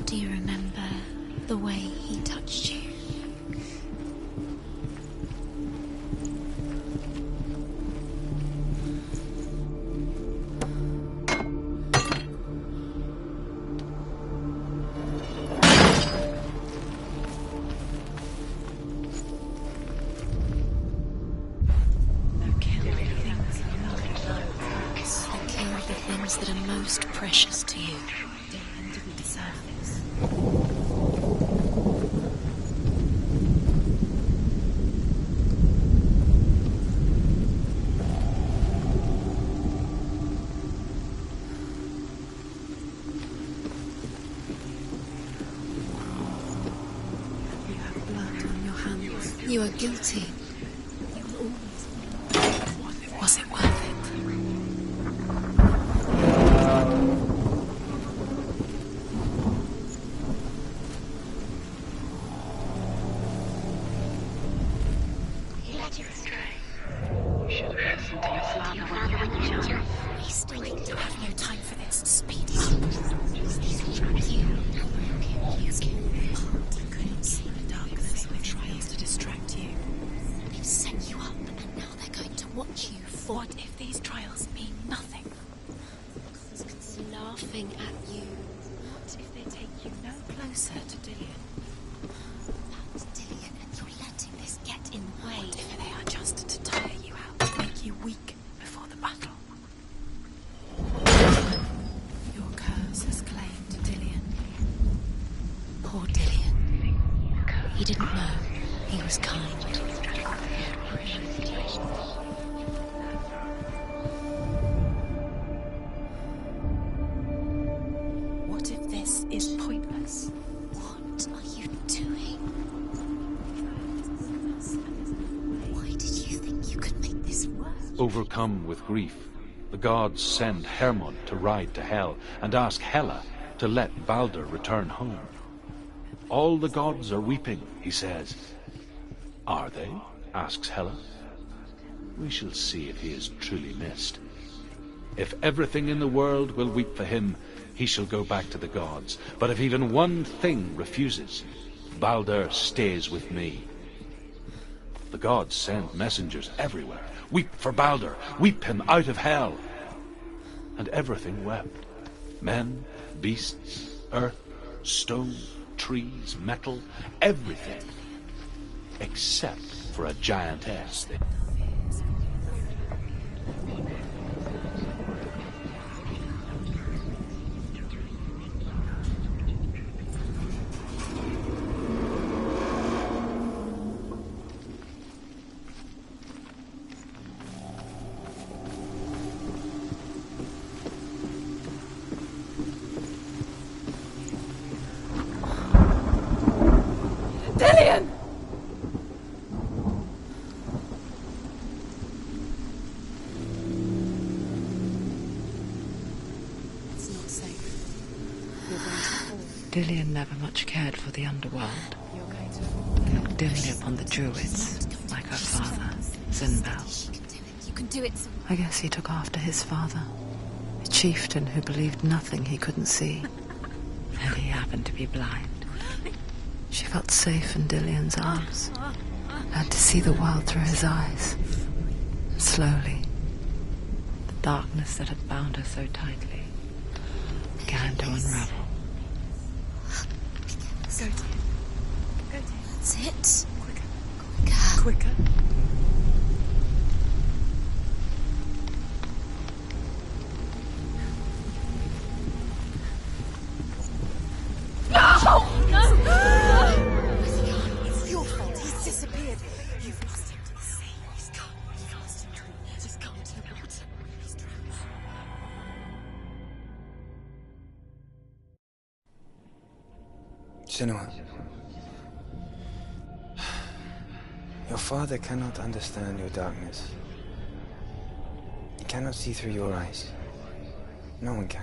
Do you remember the way he touched you? And kill the things that are most precious to you. Dan didn't deserve this. You have blood on your hands. You are guilty. You will always be. Was it worth it? He led you astray. You should have listened to your father when you were young. We still have no time for this. Speed up. nothing at you. What if they take you no closer to Dillion? That's Dillion, and you're letting this get in the way. What if they are just to tire you out, to make you weak before the battle? Your curse has claimed Dillion. Poor Dillion. He didn't know. He was kind. What if this is pointless? What are you doing? Why did you think you could make this work? Overcome with grief, the gods send Hermod to ride to Hell and ask Hela to let Balder return home. All the gods are weeping, he says. Are they? Asks Hela. We shall see if he is truly missed. If everything in the world will weep for him, he shall go back to the gods. But if even one thing refuses, Balder stays with me. The gods send messengers everywhere. Weep for Balder, weep him out of Hell. And everything wept. Men, beasts, earth, stone, trees, metal, everything. Except for a giantess. Dillion! It's not safe. You're going to fall. Dillion never much cared for the underworld. You're going to fall. Looked dimly upon the druids, like her father, Zinbel. You can do it. You can do it. I guess he took after his father, a chieftain who believed nothing he couldn't see. And he happened to be blind. She felt safe in Dillion's arms, learned to see the world through his eyes. And slowly, the darkness that had bound her so tightly began to unravel. Go, dear. Go, dear. That's it. Quicker. Quicker. It's your fault. He's disappeared. You've lost him to the sea. He's gone. You've lost him to it. Just gone to the water. He's drowned. Senua. Your father cannot understand your darkness. He cannot see through your eyes. No one can.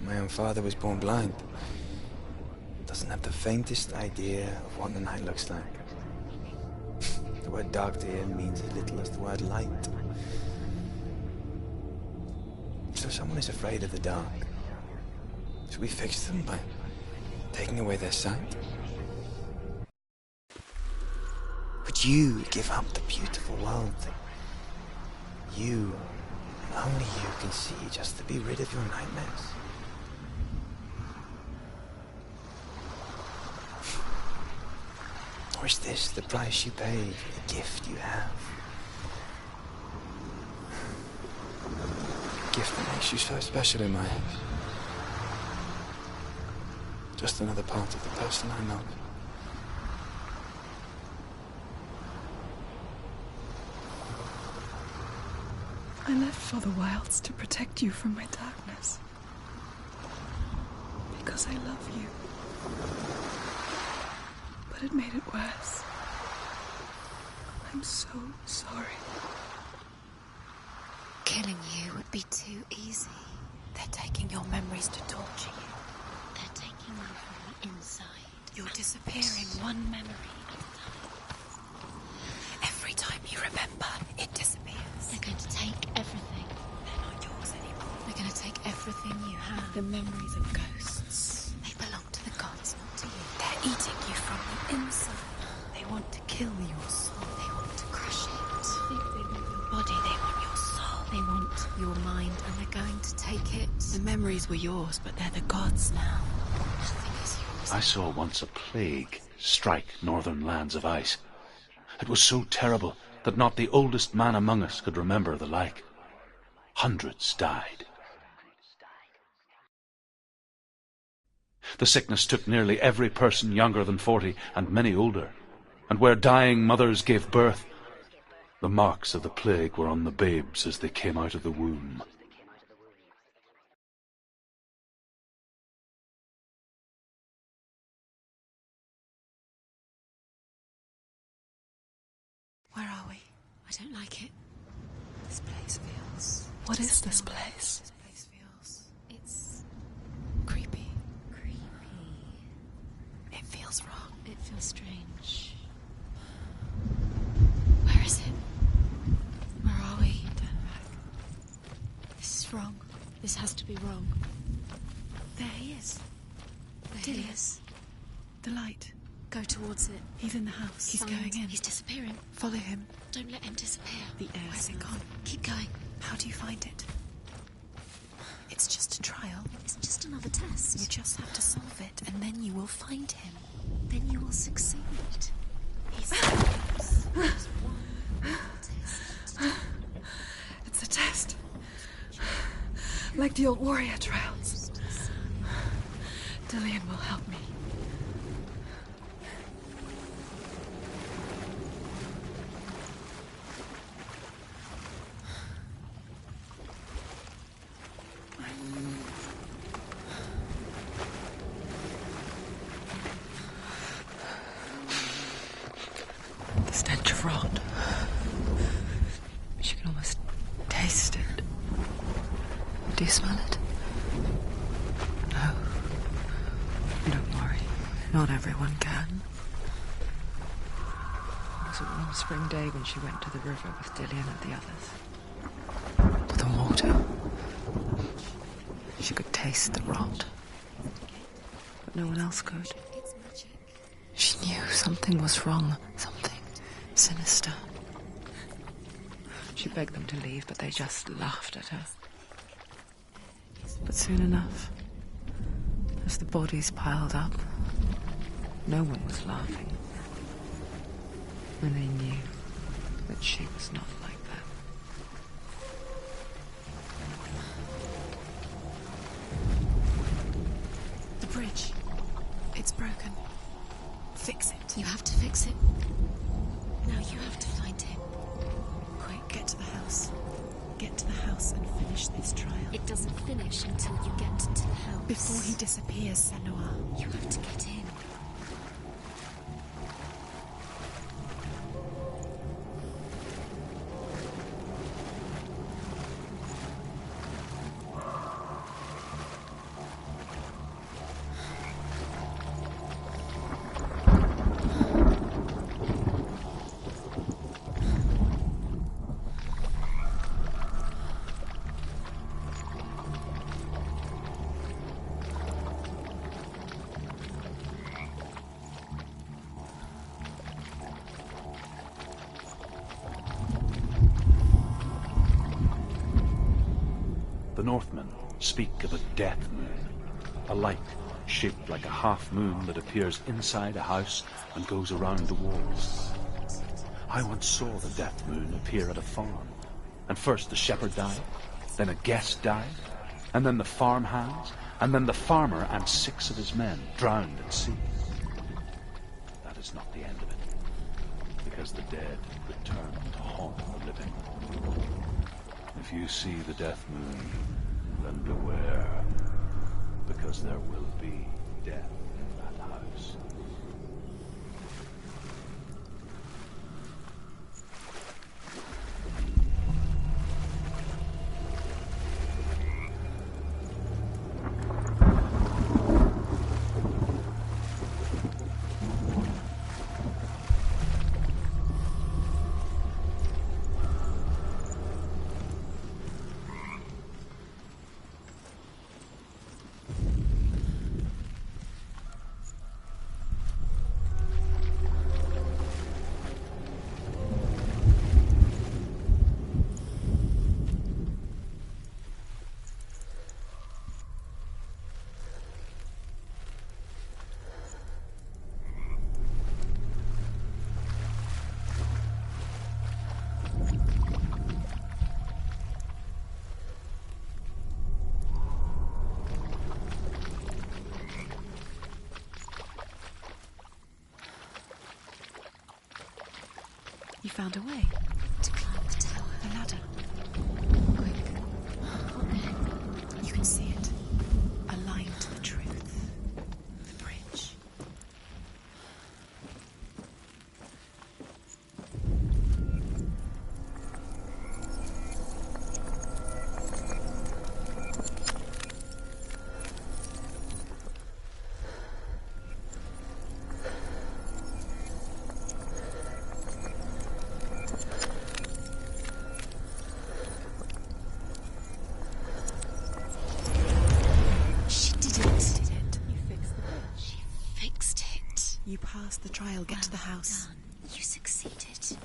My own father was born blind. Doesn't have the faintest idea of what the night looks like. The word dark to him means as little as the word light. So someone is afraid of the dark. Should we fix them by taking away their sight? Would you give up the beautiful world that you, and only you, can see just to be rid of your nightmares? Or is this the price you pay for the gift you have? A gift that makes you so special in my eyes. Just another part of the person I know. I left for the wilds to protect you from my darkness. Because I love you. But it made it worse. I'm so sorry. Killing you would be too easy. They're taking your memories to torture you. They're taking you from the inside. You're disappearing one memory at a time. Every time you remember, it disappears. They're going to take everything. They're not yours anymore. They're going to take everything you have. The memories of ghosts. They belong to the gods, not to you. They're eating you from the inside. They want to kill your soul. They want to crush it. I think they want your body. They want your soul. They want your mind, and they're going to take it. The memories were yours, but they're the gods now. Nothing is yours. I saw once a plague strike northern lands of ice. It was so terrible that not the oldest man among us could remember the like. Hundreds died. The sickness took nearly every person younger than 40, and many older. And where dying mothers gave birth, the marks of the plague were on the babes as they came out of the womb. Where are we? I don't like it. This place feels... What is this place? This place feels... It's Creepy. creepy. It feels wrong. It feels strange. Where is it? Where are we? This is wrong. This has to be wrong. There he is. There he is. The light. Go towards it. He's in the house. He's Find- going in. He's disappearing. Follow him. Don't let him disappear. The air's Where's it moving. gone? Keep going. How do you find it? It's just a trial. It's just another test. You just have to solve it, and then you will find him. Then you will succeed. He's... There's one more test. It's a test. Like the old warrior trials. Dillian will help me. The stench of rot. She can almost taste it. Do you smell it? No. Don't worry. Not everyone can. It was a warm spring day when she went to the river with Dillian and the others. To the water. She could taste the rot. But no one else could. It's magic. She knew something was wrong. Something sinister. She begged them to leave, but they just laughed at her. But soon enough, as the bodies piled up, no one was laughing. And they knew that she was not like that. The bridge. It's broken. Fix it. You have to fix it. Now you have to find him. Quick, get to the house. Get to the house and finish this trial. It doesn't finish until you get to the house. Before he disappears, Senua. You have to get in. The Northmen speak of a death moon, a light shaped like a half moon that appears inside a house and goes around the walls. I once saw the death moon appear at a farm, and first the shepherd died, then a guest died, and then the farm hands, and then the farmer and 6 of his men drowned at sea. That is not the end of it, because the dead return to haunt the living. If you see the death moon, then beware, because there will be death in that house. found a way to climb the tower. The ladder. Quick. Up there. You can see it. A line to the truth. The bridge. You passed the trial, get to the house. Done. You succeeded.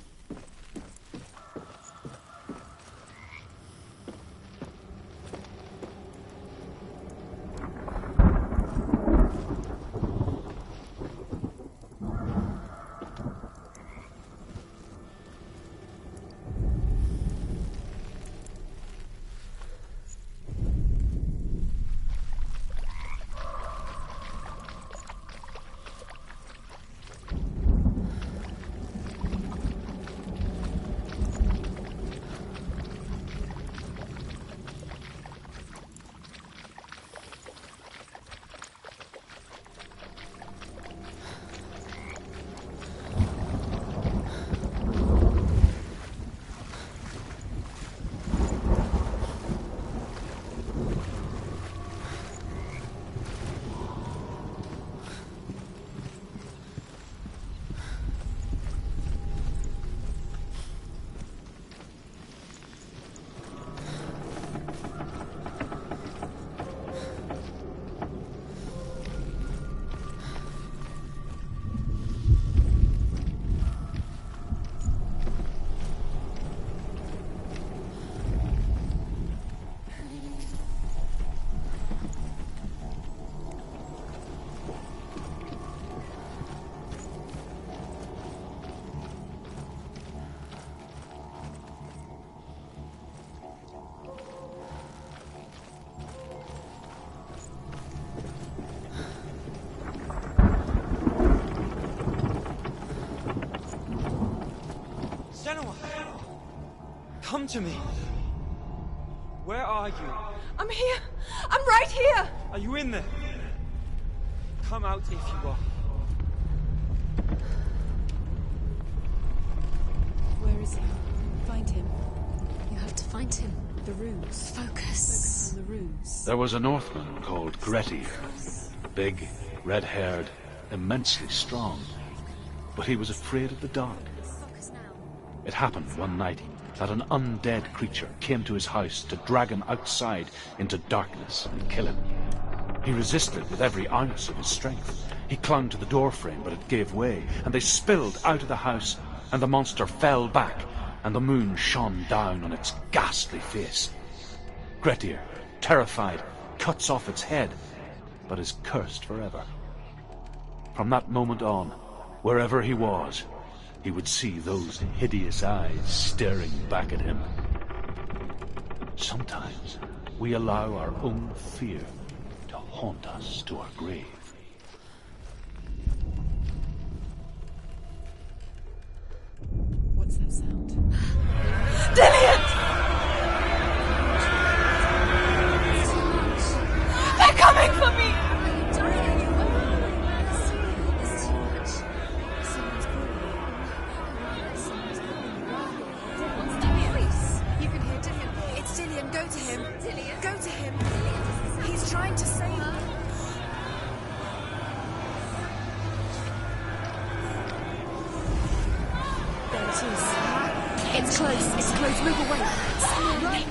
Senua! Come to me! Where are you? I'm here! I'm right here! Are you in there? Come out if you are. Where is he? Find him. You have to find him. The ruse. Focus on the ruse. There was a Northman called Grettir. Big, red-haired, immensely strong. But he was afraid of the dark. It happened one night that an undead creature came to his house to drag him outside into darkness and kill him. He resisted with every ounce of his strength. He clung to the doorframe, but it gave way, and they spilled out of the house, and the monster fell back, and the moon shone down on its ghastly face. Grettir, terrified, cuts off its head, but is cursed forever. From that moment on, wherever he was, he would see those hideous eyes staring back at him. Sometimes we allow our own fear to haunt us to our grave. What's that sound? Dillian! They're coming for me! Go to him. Go to him. He's trying to save her. There it is. It's close. It's close. Move away. Run.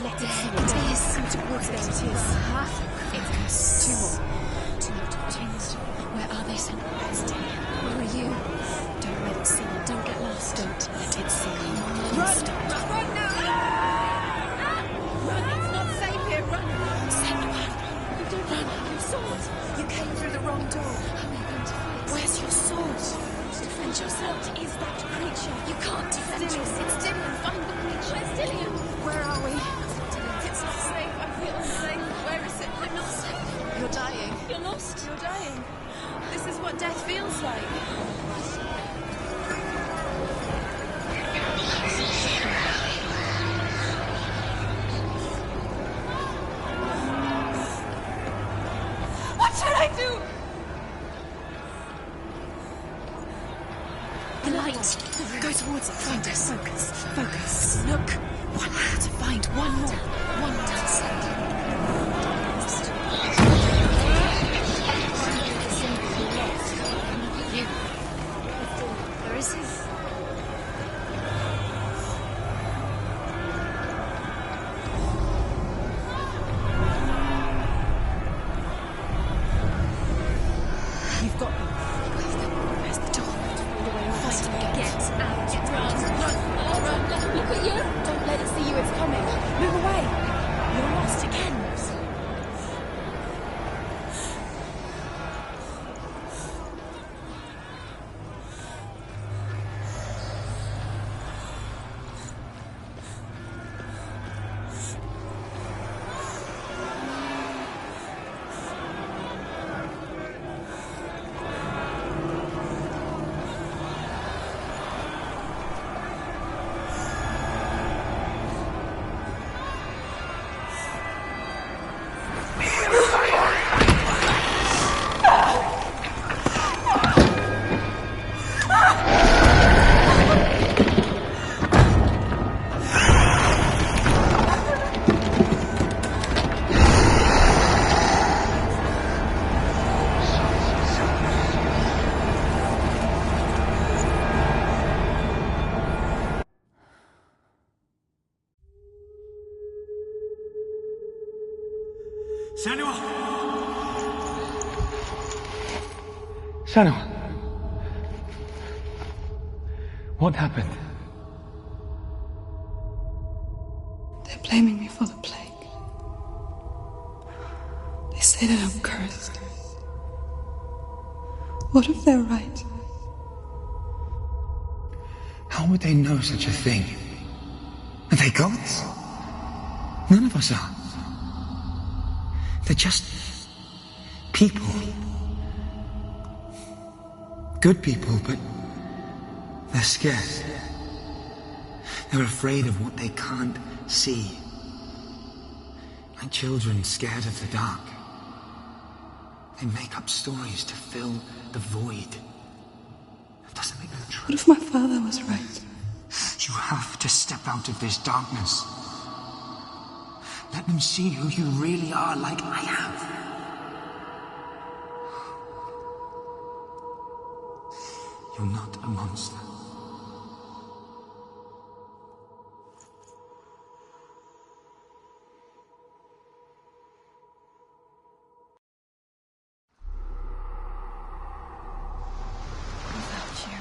Let it see it. It is. Come towards there. It is. It goes. Two more. Where are they? Listen, where are you? Don't let it see you. Don't get lost. Don't let it see you. Run! Run now! Run! It's not safe here. Run! Senua, you don't run. Your sword! You came through the wrong door. How are you going to fight? Where's your sword? Defend yourself. What is that creature? You can't defend yourself. It's Dillian. Find the creature. Where's Dillian? Where are we? It's not safe. I feel unsafe. Where is it? I'm not safe. You're dying. You're lost. You're dying. This is what death feels like. What should I do? The light. Go towards it. Find us. Focus. Focus. Look. One more to find. One more. One more. You. Where is he? You've got me. Where's the door? Find a way out. Fight him again. Get out. Run. Run. Look at you. Don't let it see you. It's coming. Move away. You're lost again. Senua! Senua! What happened? They're blaming me for the plague. They say that I'm cursed. What if they're right? How would they know such a thing? Are they gods? None of us are. They're just people. Good people, but they're scared. They're afraid of what they can't see. Like children scared of the dark. They make up stories to fill the void. It doesn't make them true. What if my father was right? You have to step out of this darkness. Let them see who you really are, like I have. You're not a monster. Without you,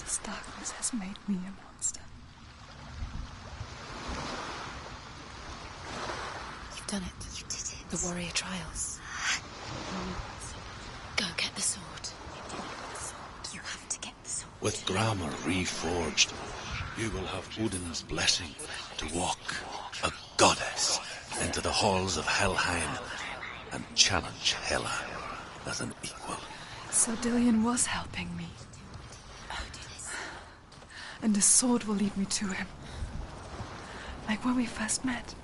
this darkness has made me a monster. You've done it. You did it. The warrior trials. Go get the sword. You have to get the sword. With grammar reforged, you will have Odin's blessing to walk, a goddess, into the halls of Helheim and challenge Hela as an equal. So Dillian was helping me. And the sword will lead me to him. Like when we first met.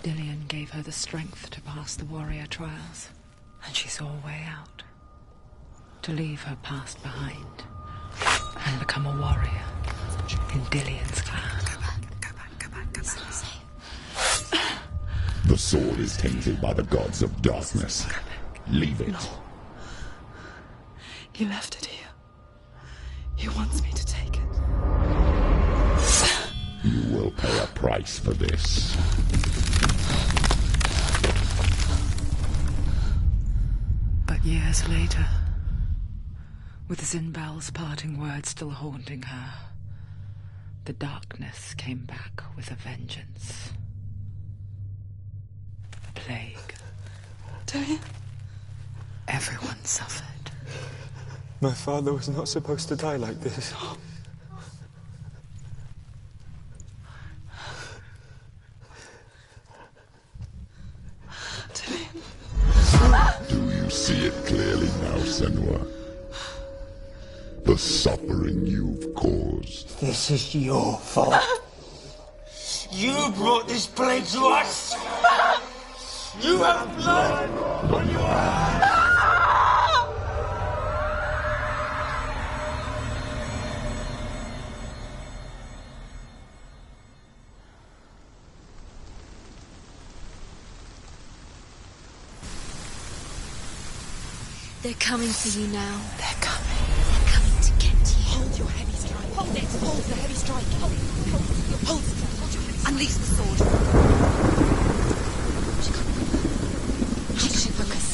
Dillian gave her the strength to pass the warrior trials, and she saw a way out. To leave her past behind and become a warrior in Dillian's clan. Go back. It's not safe. The sword is tainted by the gods of darkness. Leave it. No. He left it here. price for this. But years later, with Zinbal's parting words still haunting her, the darkness came back with a vengeance. A plague. Damien? Everyone suffered. My father was not supposed to die like this. Do you see it clearly now, Senua? The suffering you've caused. This is your fault. You brought this plague to us. You have blood on your hands. They're coming for you now. They're coming. They're coming to get you. Hold your heavy strike. Hold it. Hold the heavy strike. Hold it. Hold it. Hold your heavy strike. Unleash the sword. Keep focus.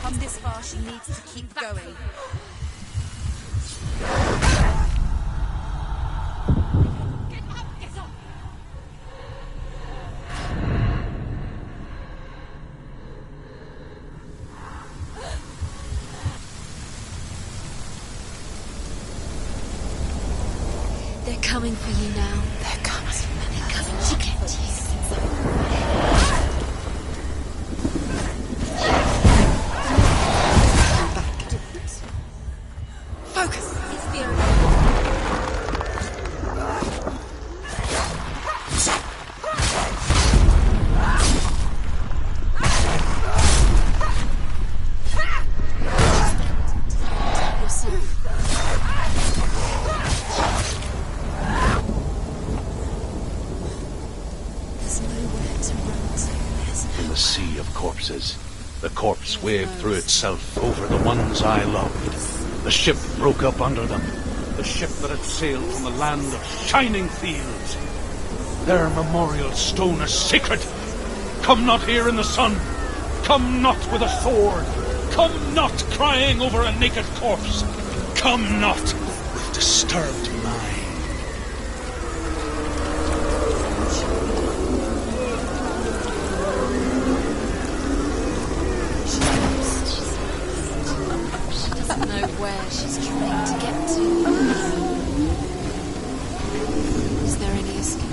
Come this far, she needs to keep going. They're coming for you now. They're coming. They're coming to get you. Focus. It's the only The corpse waved through itself over the ones I loved. The ship broke up under them. The ship that had sailed from a land of shining fields. Their memorial stone is sacred. Come not here in the sun. Come not with a sword. Come not crying over a naked corpse. Come not with disturbed mind. Where she's trying to get to. Is there any escape?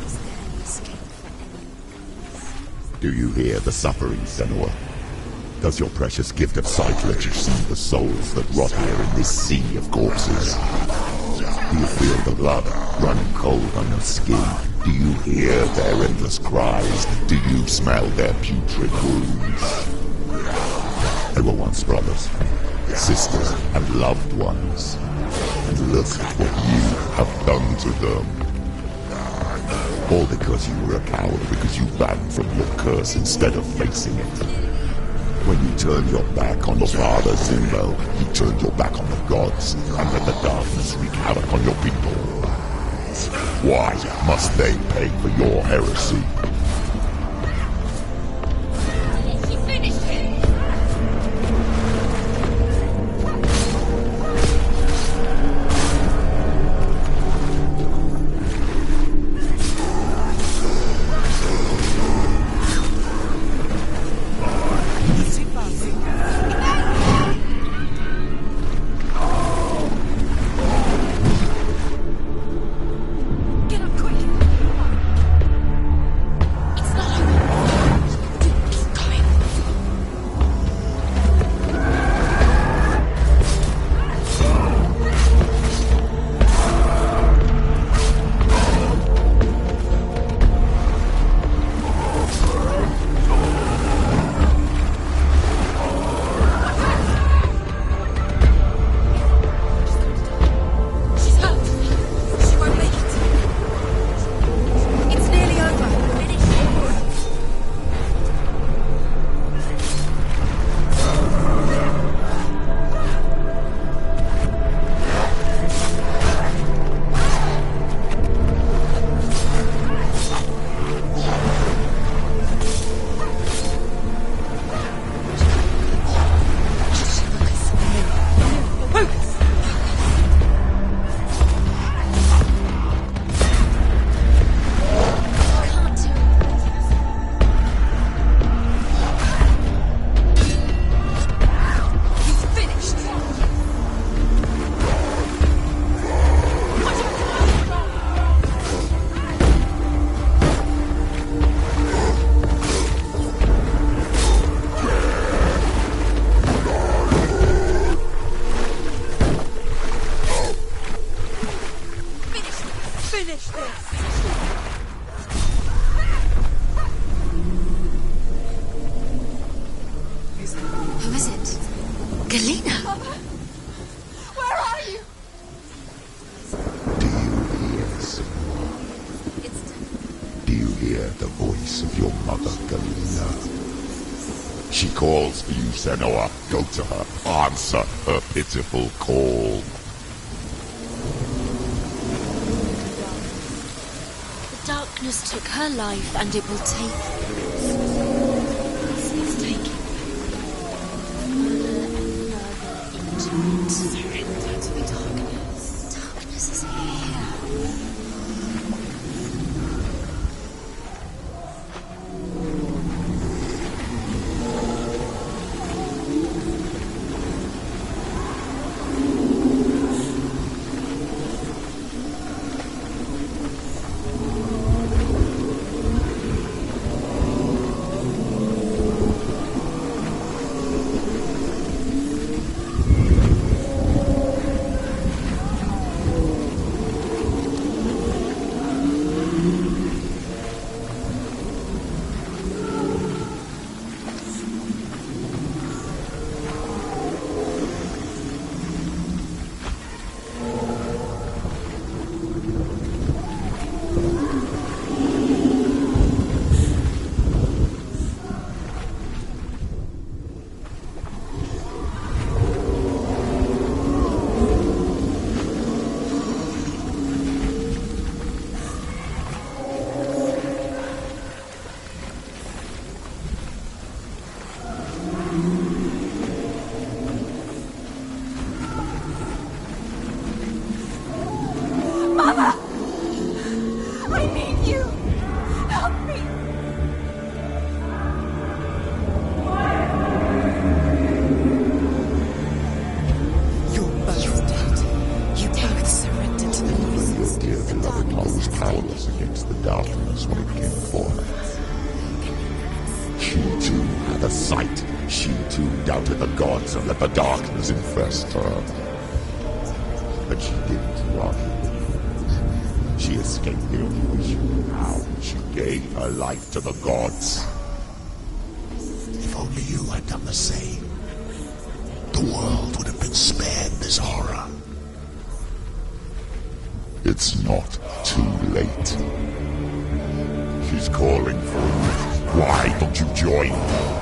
Is there any escape for anyone? Do you hear the suffering, Senua? Does your precious gift of sight let you see the souls that rot here in this sea of corpses? Do you feel the blood running cold on your skin? Do you hear their endless cries? Do you smell their putrid wounds? They were once brothers, sisters, and loved ones. And look at what you have done to them. All because you were a coward, because you ran from your curse instead of facing it. When you turned your back on your father, Zinbo, you turned your back on the gods, and let the darkness wreak havoc on your people. Why must they pay for your heresy? Mother! Where are you? Do you hear, Senua? Do you hear the voice of your mother, Galena? She calls for you, Senua. Go to her. Answer her pitiful call. The darkness took her life, and it will take yours. It's taking further and further into it. Surrender to the darkness. Darkness is here. Mother! I need you! Help me! You're both dead. You both surrendered to the voices. Your dear beloved mother was powerless against the darkness when it came for her. She too had a sight. She too doubted the gods and let the darkness infest her. But she didn't run. She escaped the illusion. How she gave her life to the gods. If only you had done the same, the world would have been spared this horror. It's not too late. She's calling for you. Why don't you join her?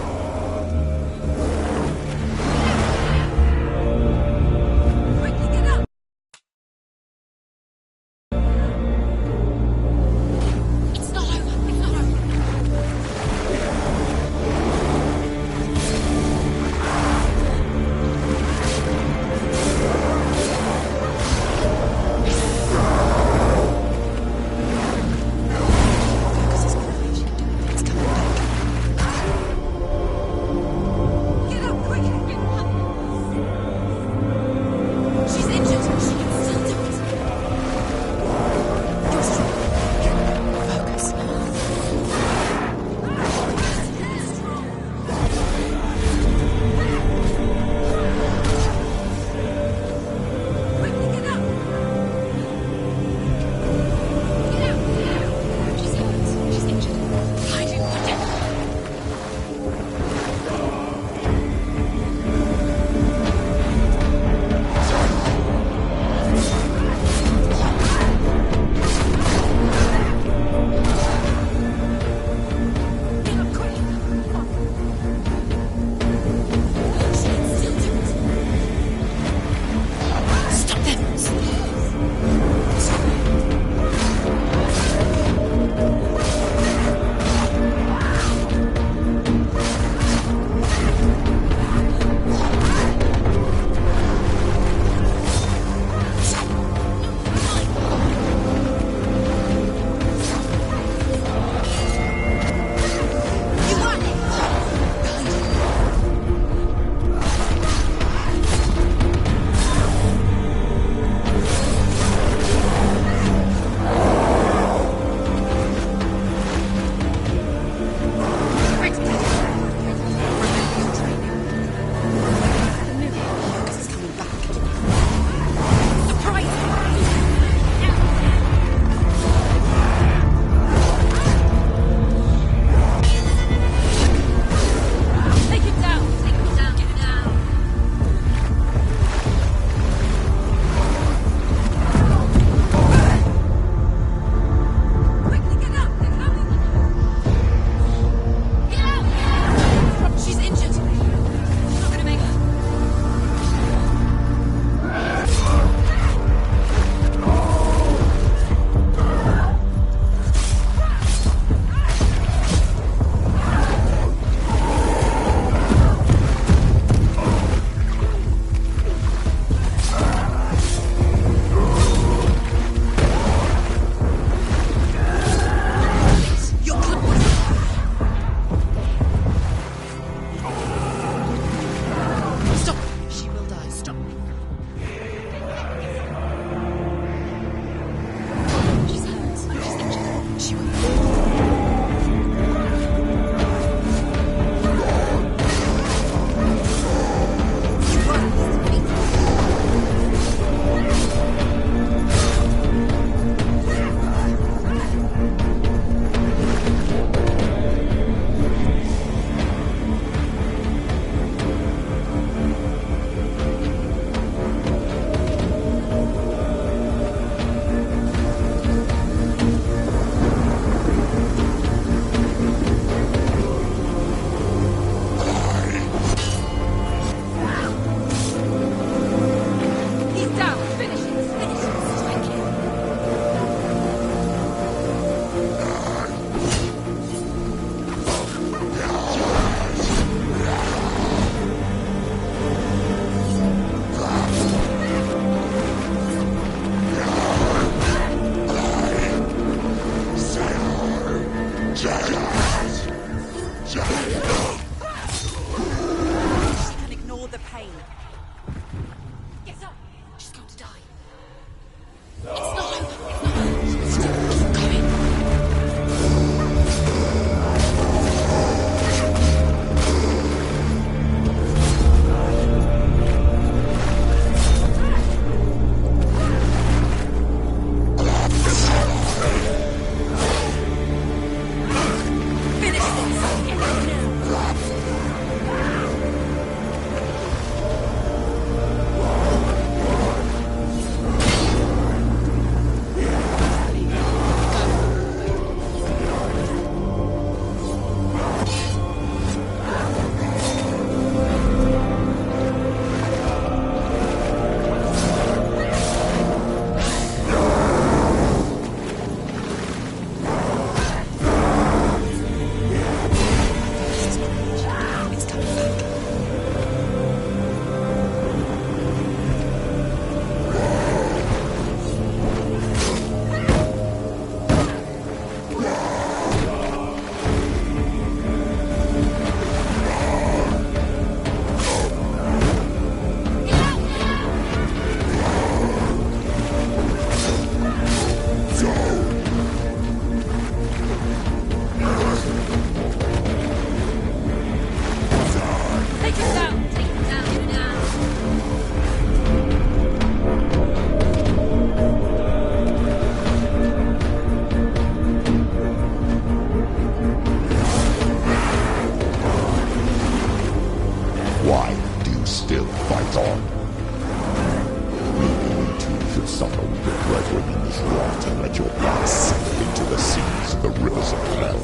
should succumb your brethren in this rot and let your blood sink into the seas and the rivers of hell.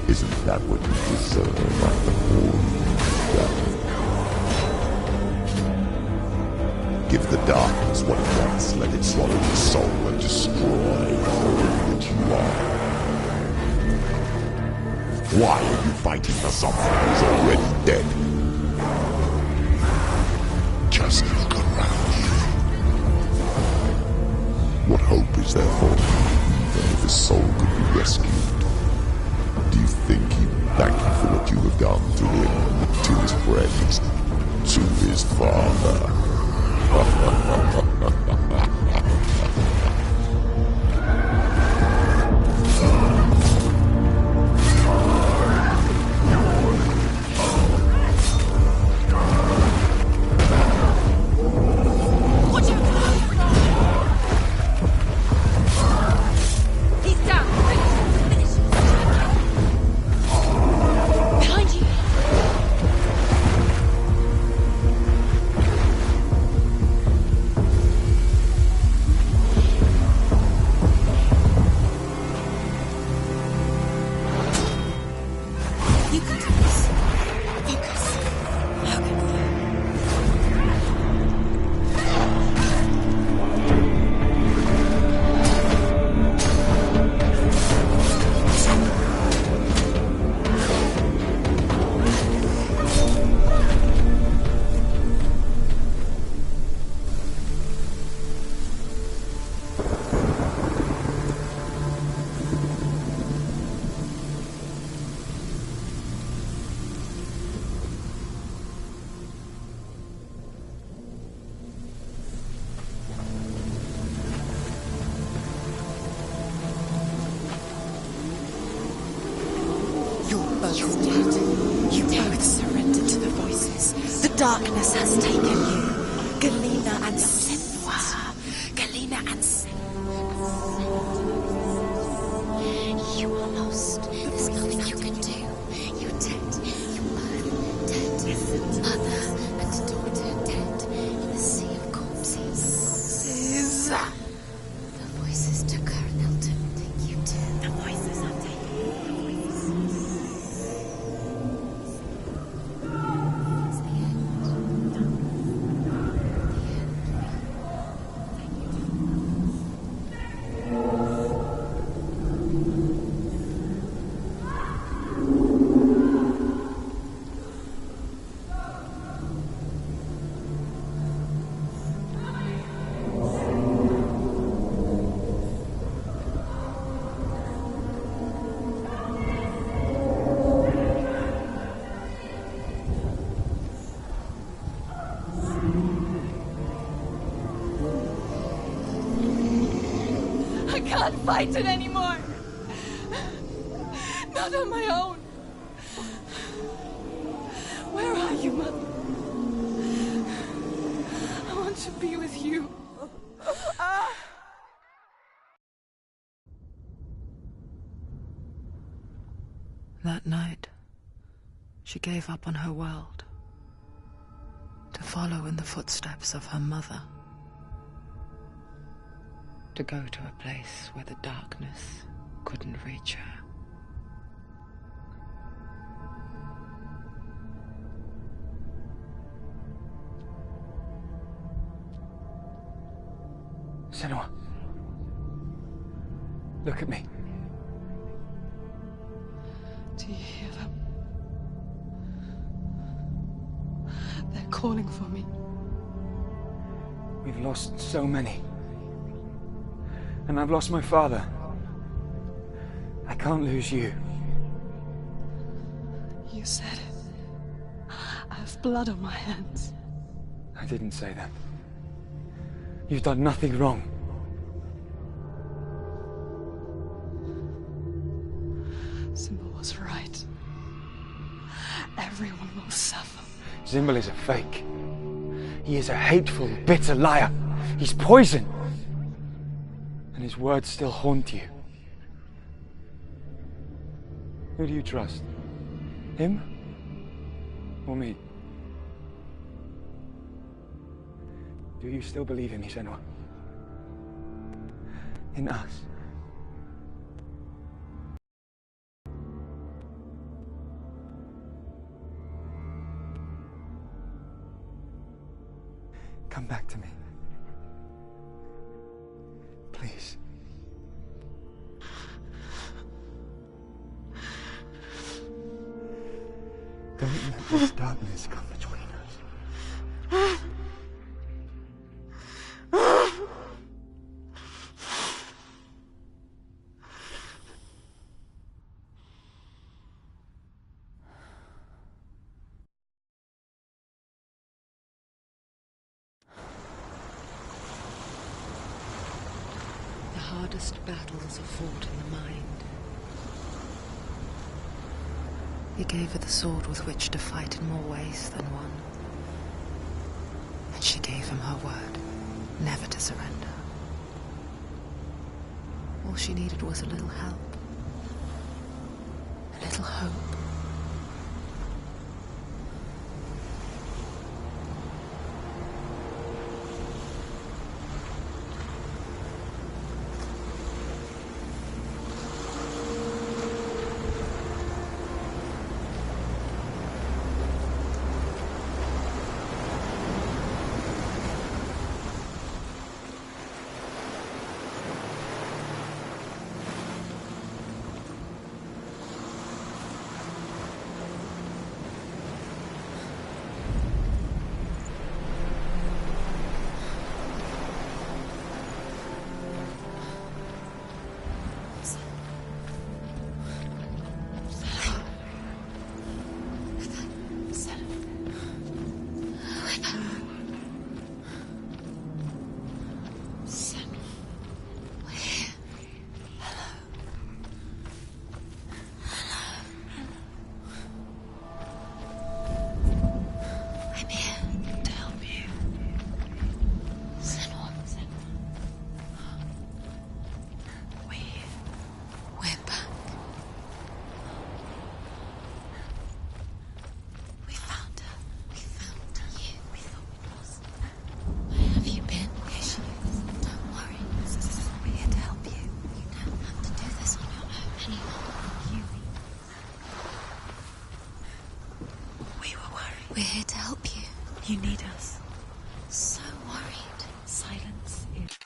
Isn't that what you deserve after all you've done? Give the darkness what it wants, let it swallow your soul and destroy all that you are. Why are you fighting for something who's already dead? Just look around you. What hope is there for him, even if his soul could be rescued? Do you think he'd thank you for what you have done to him, to his friends, to his father? He's down. Finish. Behind you. You can do this. Focus. How can you? You're both dead. You both surrendered to the voices. The darkness has taken you. Galena and Senua. Galena and Senua. You are lost. There's nothing you can do. You're dead. You're both dead. Mother and daughter dead in the sea of corpses. The voices took her and they'll take you too. The voices are taking you. I can't fight it anymore. Not on my own. Where are you, Mother? I want to be with you. That night, she gave up on her world to follow in the footsteps of her mother. To go to a place where the darkness couldn't reach her. Senua. Look at me. Do you hear them? They're calling for me. We've lost so many. And I've lost my father. I can't lose you. You said it. I have blood on my hands. I didn't say that. You've done nothing wrong. Symbol was right. Everyone will suffer. Zimbel is a fake. He is a hateful, bitter liar. He's poison. And his words still haunt you. Who do you trust? Him? Or me? Do you still believe in me, Senua? In us? Come back to me. Please. Don't let this darkness come between us. The hardest battles are fought in the mind. He gave her the sword with which to fight in more ways than one. And she gave him her word, never to surrender. All she needed was a little help, a little hope. We're here to help you. You need us. So worried. Silence is...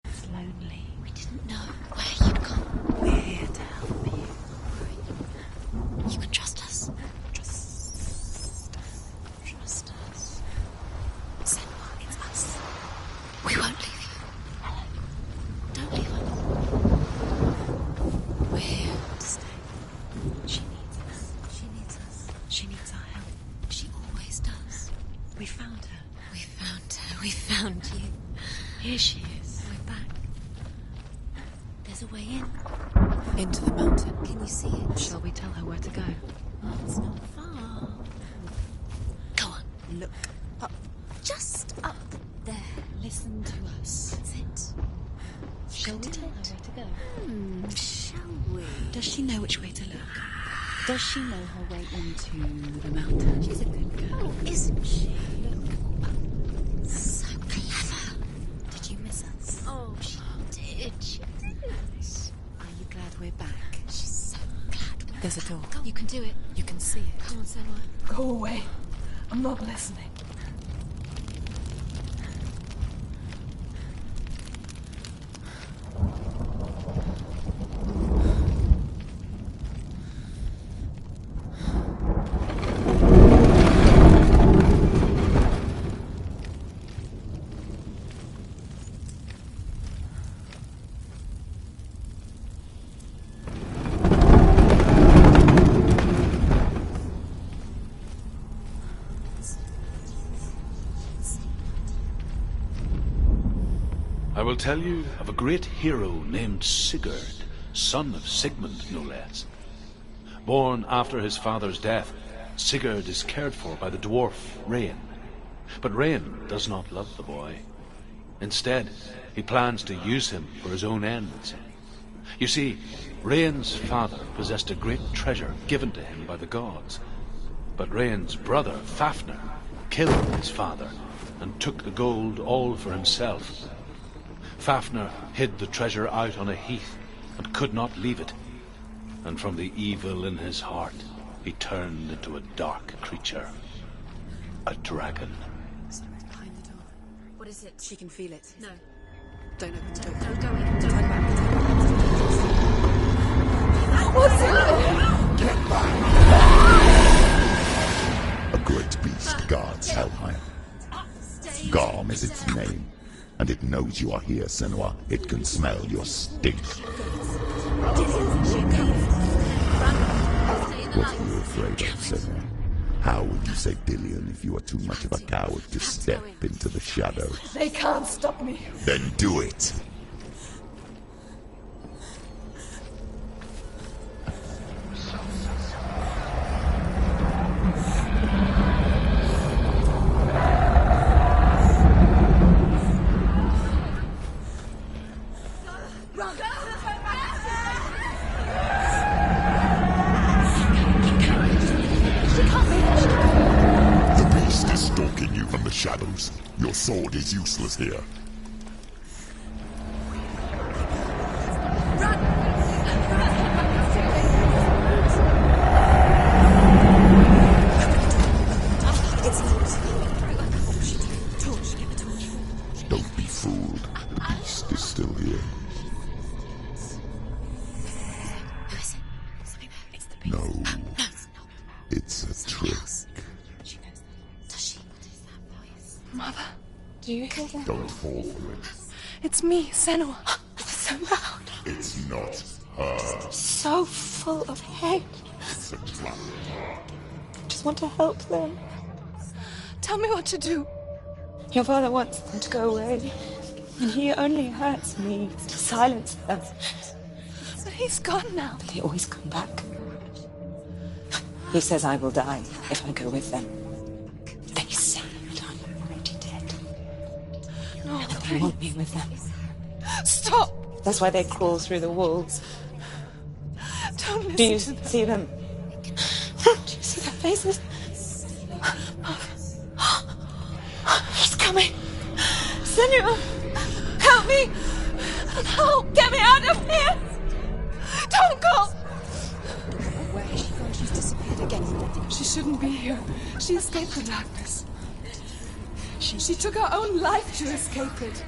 It's lonely. We didn't know where you'd gone. We're here to help you. You can trust us. Trust us. Trust us. Senua, it's us. We won't leave you. Don't leave us. We're here to stay. She needs us. She needs us. She needs our help. She always does. We found her. We found her. We found you. Here she is. We're back. There's a way in. Into the mountain. Can you see it? Shall we tell her where to go? Oh, it's not far. Go on. Look up. Just up there. Listen to us. That's it. Shall we tell her where to go? Shall we? Does she know which way to look? Does she know her way into the mountain? She's a good girl, isn't she? Look. So clever. Did you miss us? Oh, she did. She did. Are you glad we're back? She's so glad. There's a door. You can do it. You can see it. Come on, Senua. Go away. I'm not listening. I will tell you of a great hero named Sigurd, son of Sigmund, no less. Born after his father's death, Sigurd is cared for by the dwarf Rain. But Rain does not love the boy. Instead, he plans to use him for his own ends. You see, Rain's father possessed a great treasure given to him by the gods. But Rain's brother, Fafnir, killed his father and took the gold all for himself. Fafnir hid the treasure out on a heath and could not leave it. And from the evil in his heart, he turned into a dark creature. A dragon. Something's behind the door. What is it? She can feel it. No. Don't open the door. Don't go in. Don't Turn back. What's in there? Get back! A great beast guards Helheim. Garm is its name, and it knows you are here, Senua. It can smell your stink. What are you afraid of, Senua? How would you save Dillion if you are too much of a coward to step into the shadow? They can't stop me. Then do it! Shadows. Your sword is useless here. Don't be fooled. The beast is still here. No. It's a trick. Mother, do you hear that? Don't fall for it. It's me, Senua. It's so loud. It's not her. So full of hate. It's a trap. I just want to help them. Tell me what to do. Your father wants them to go away, and he only hurts me to silence them. But he's gone now. They always come back. He says I will die if I go with them. They say that I'm already dead. No, and they want me with them. Stop! That's why they crawl through the walls. Don't listen Do you to them. see them? Do you see their faces? He's coming! Senua! Help me! Help! Get me out of here! Don't go! Where has she gone? She's disappeared again. She shouldn't be here. She escaped the darkness. She took her own life to escape it.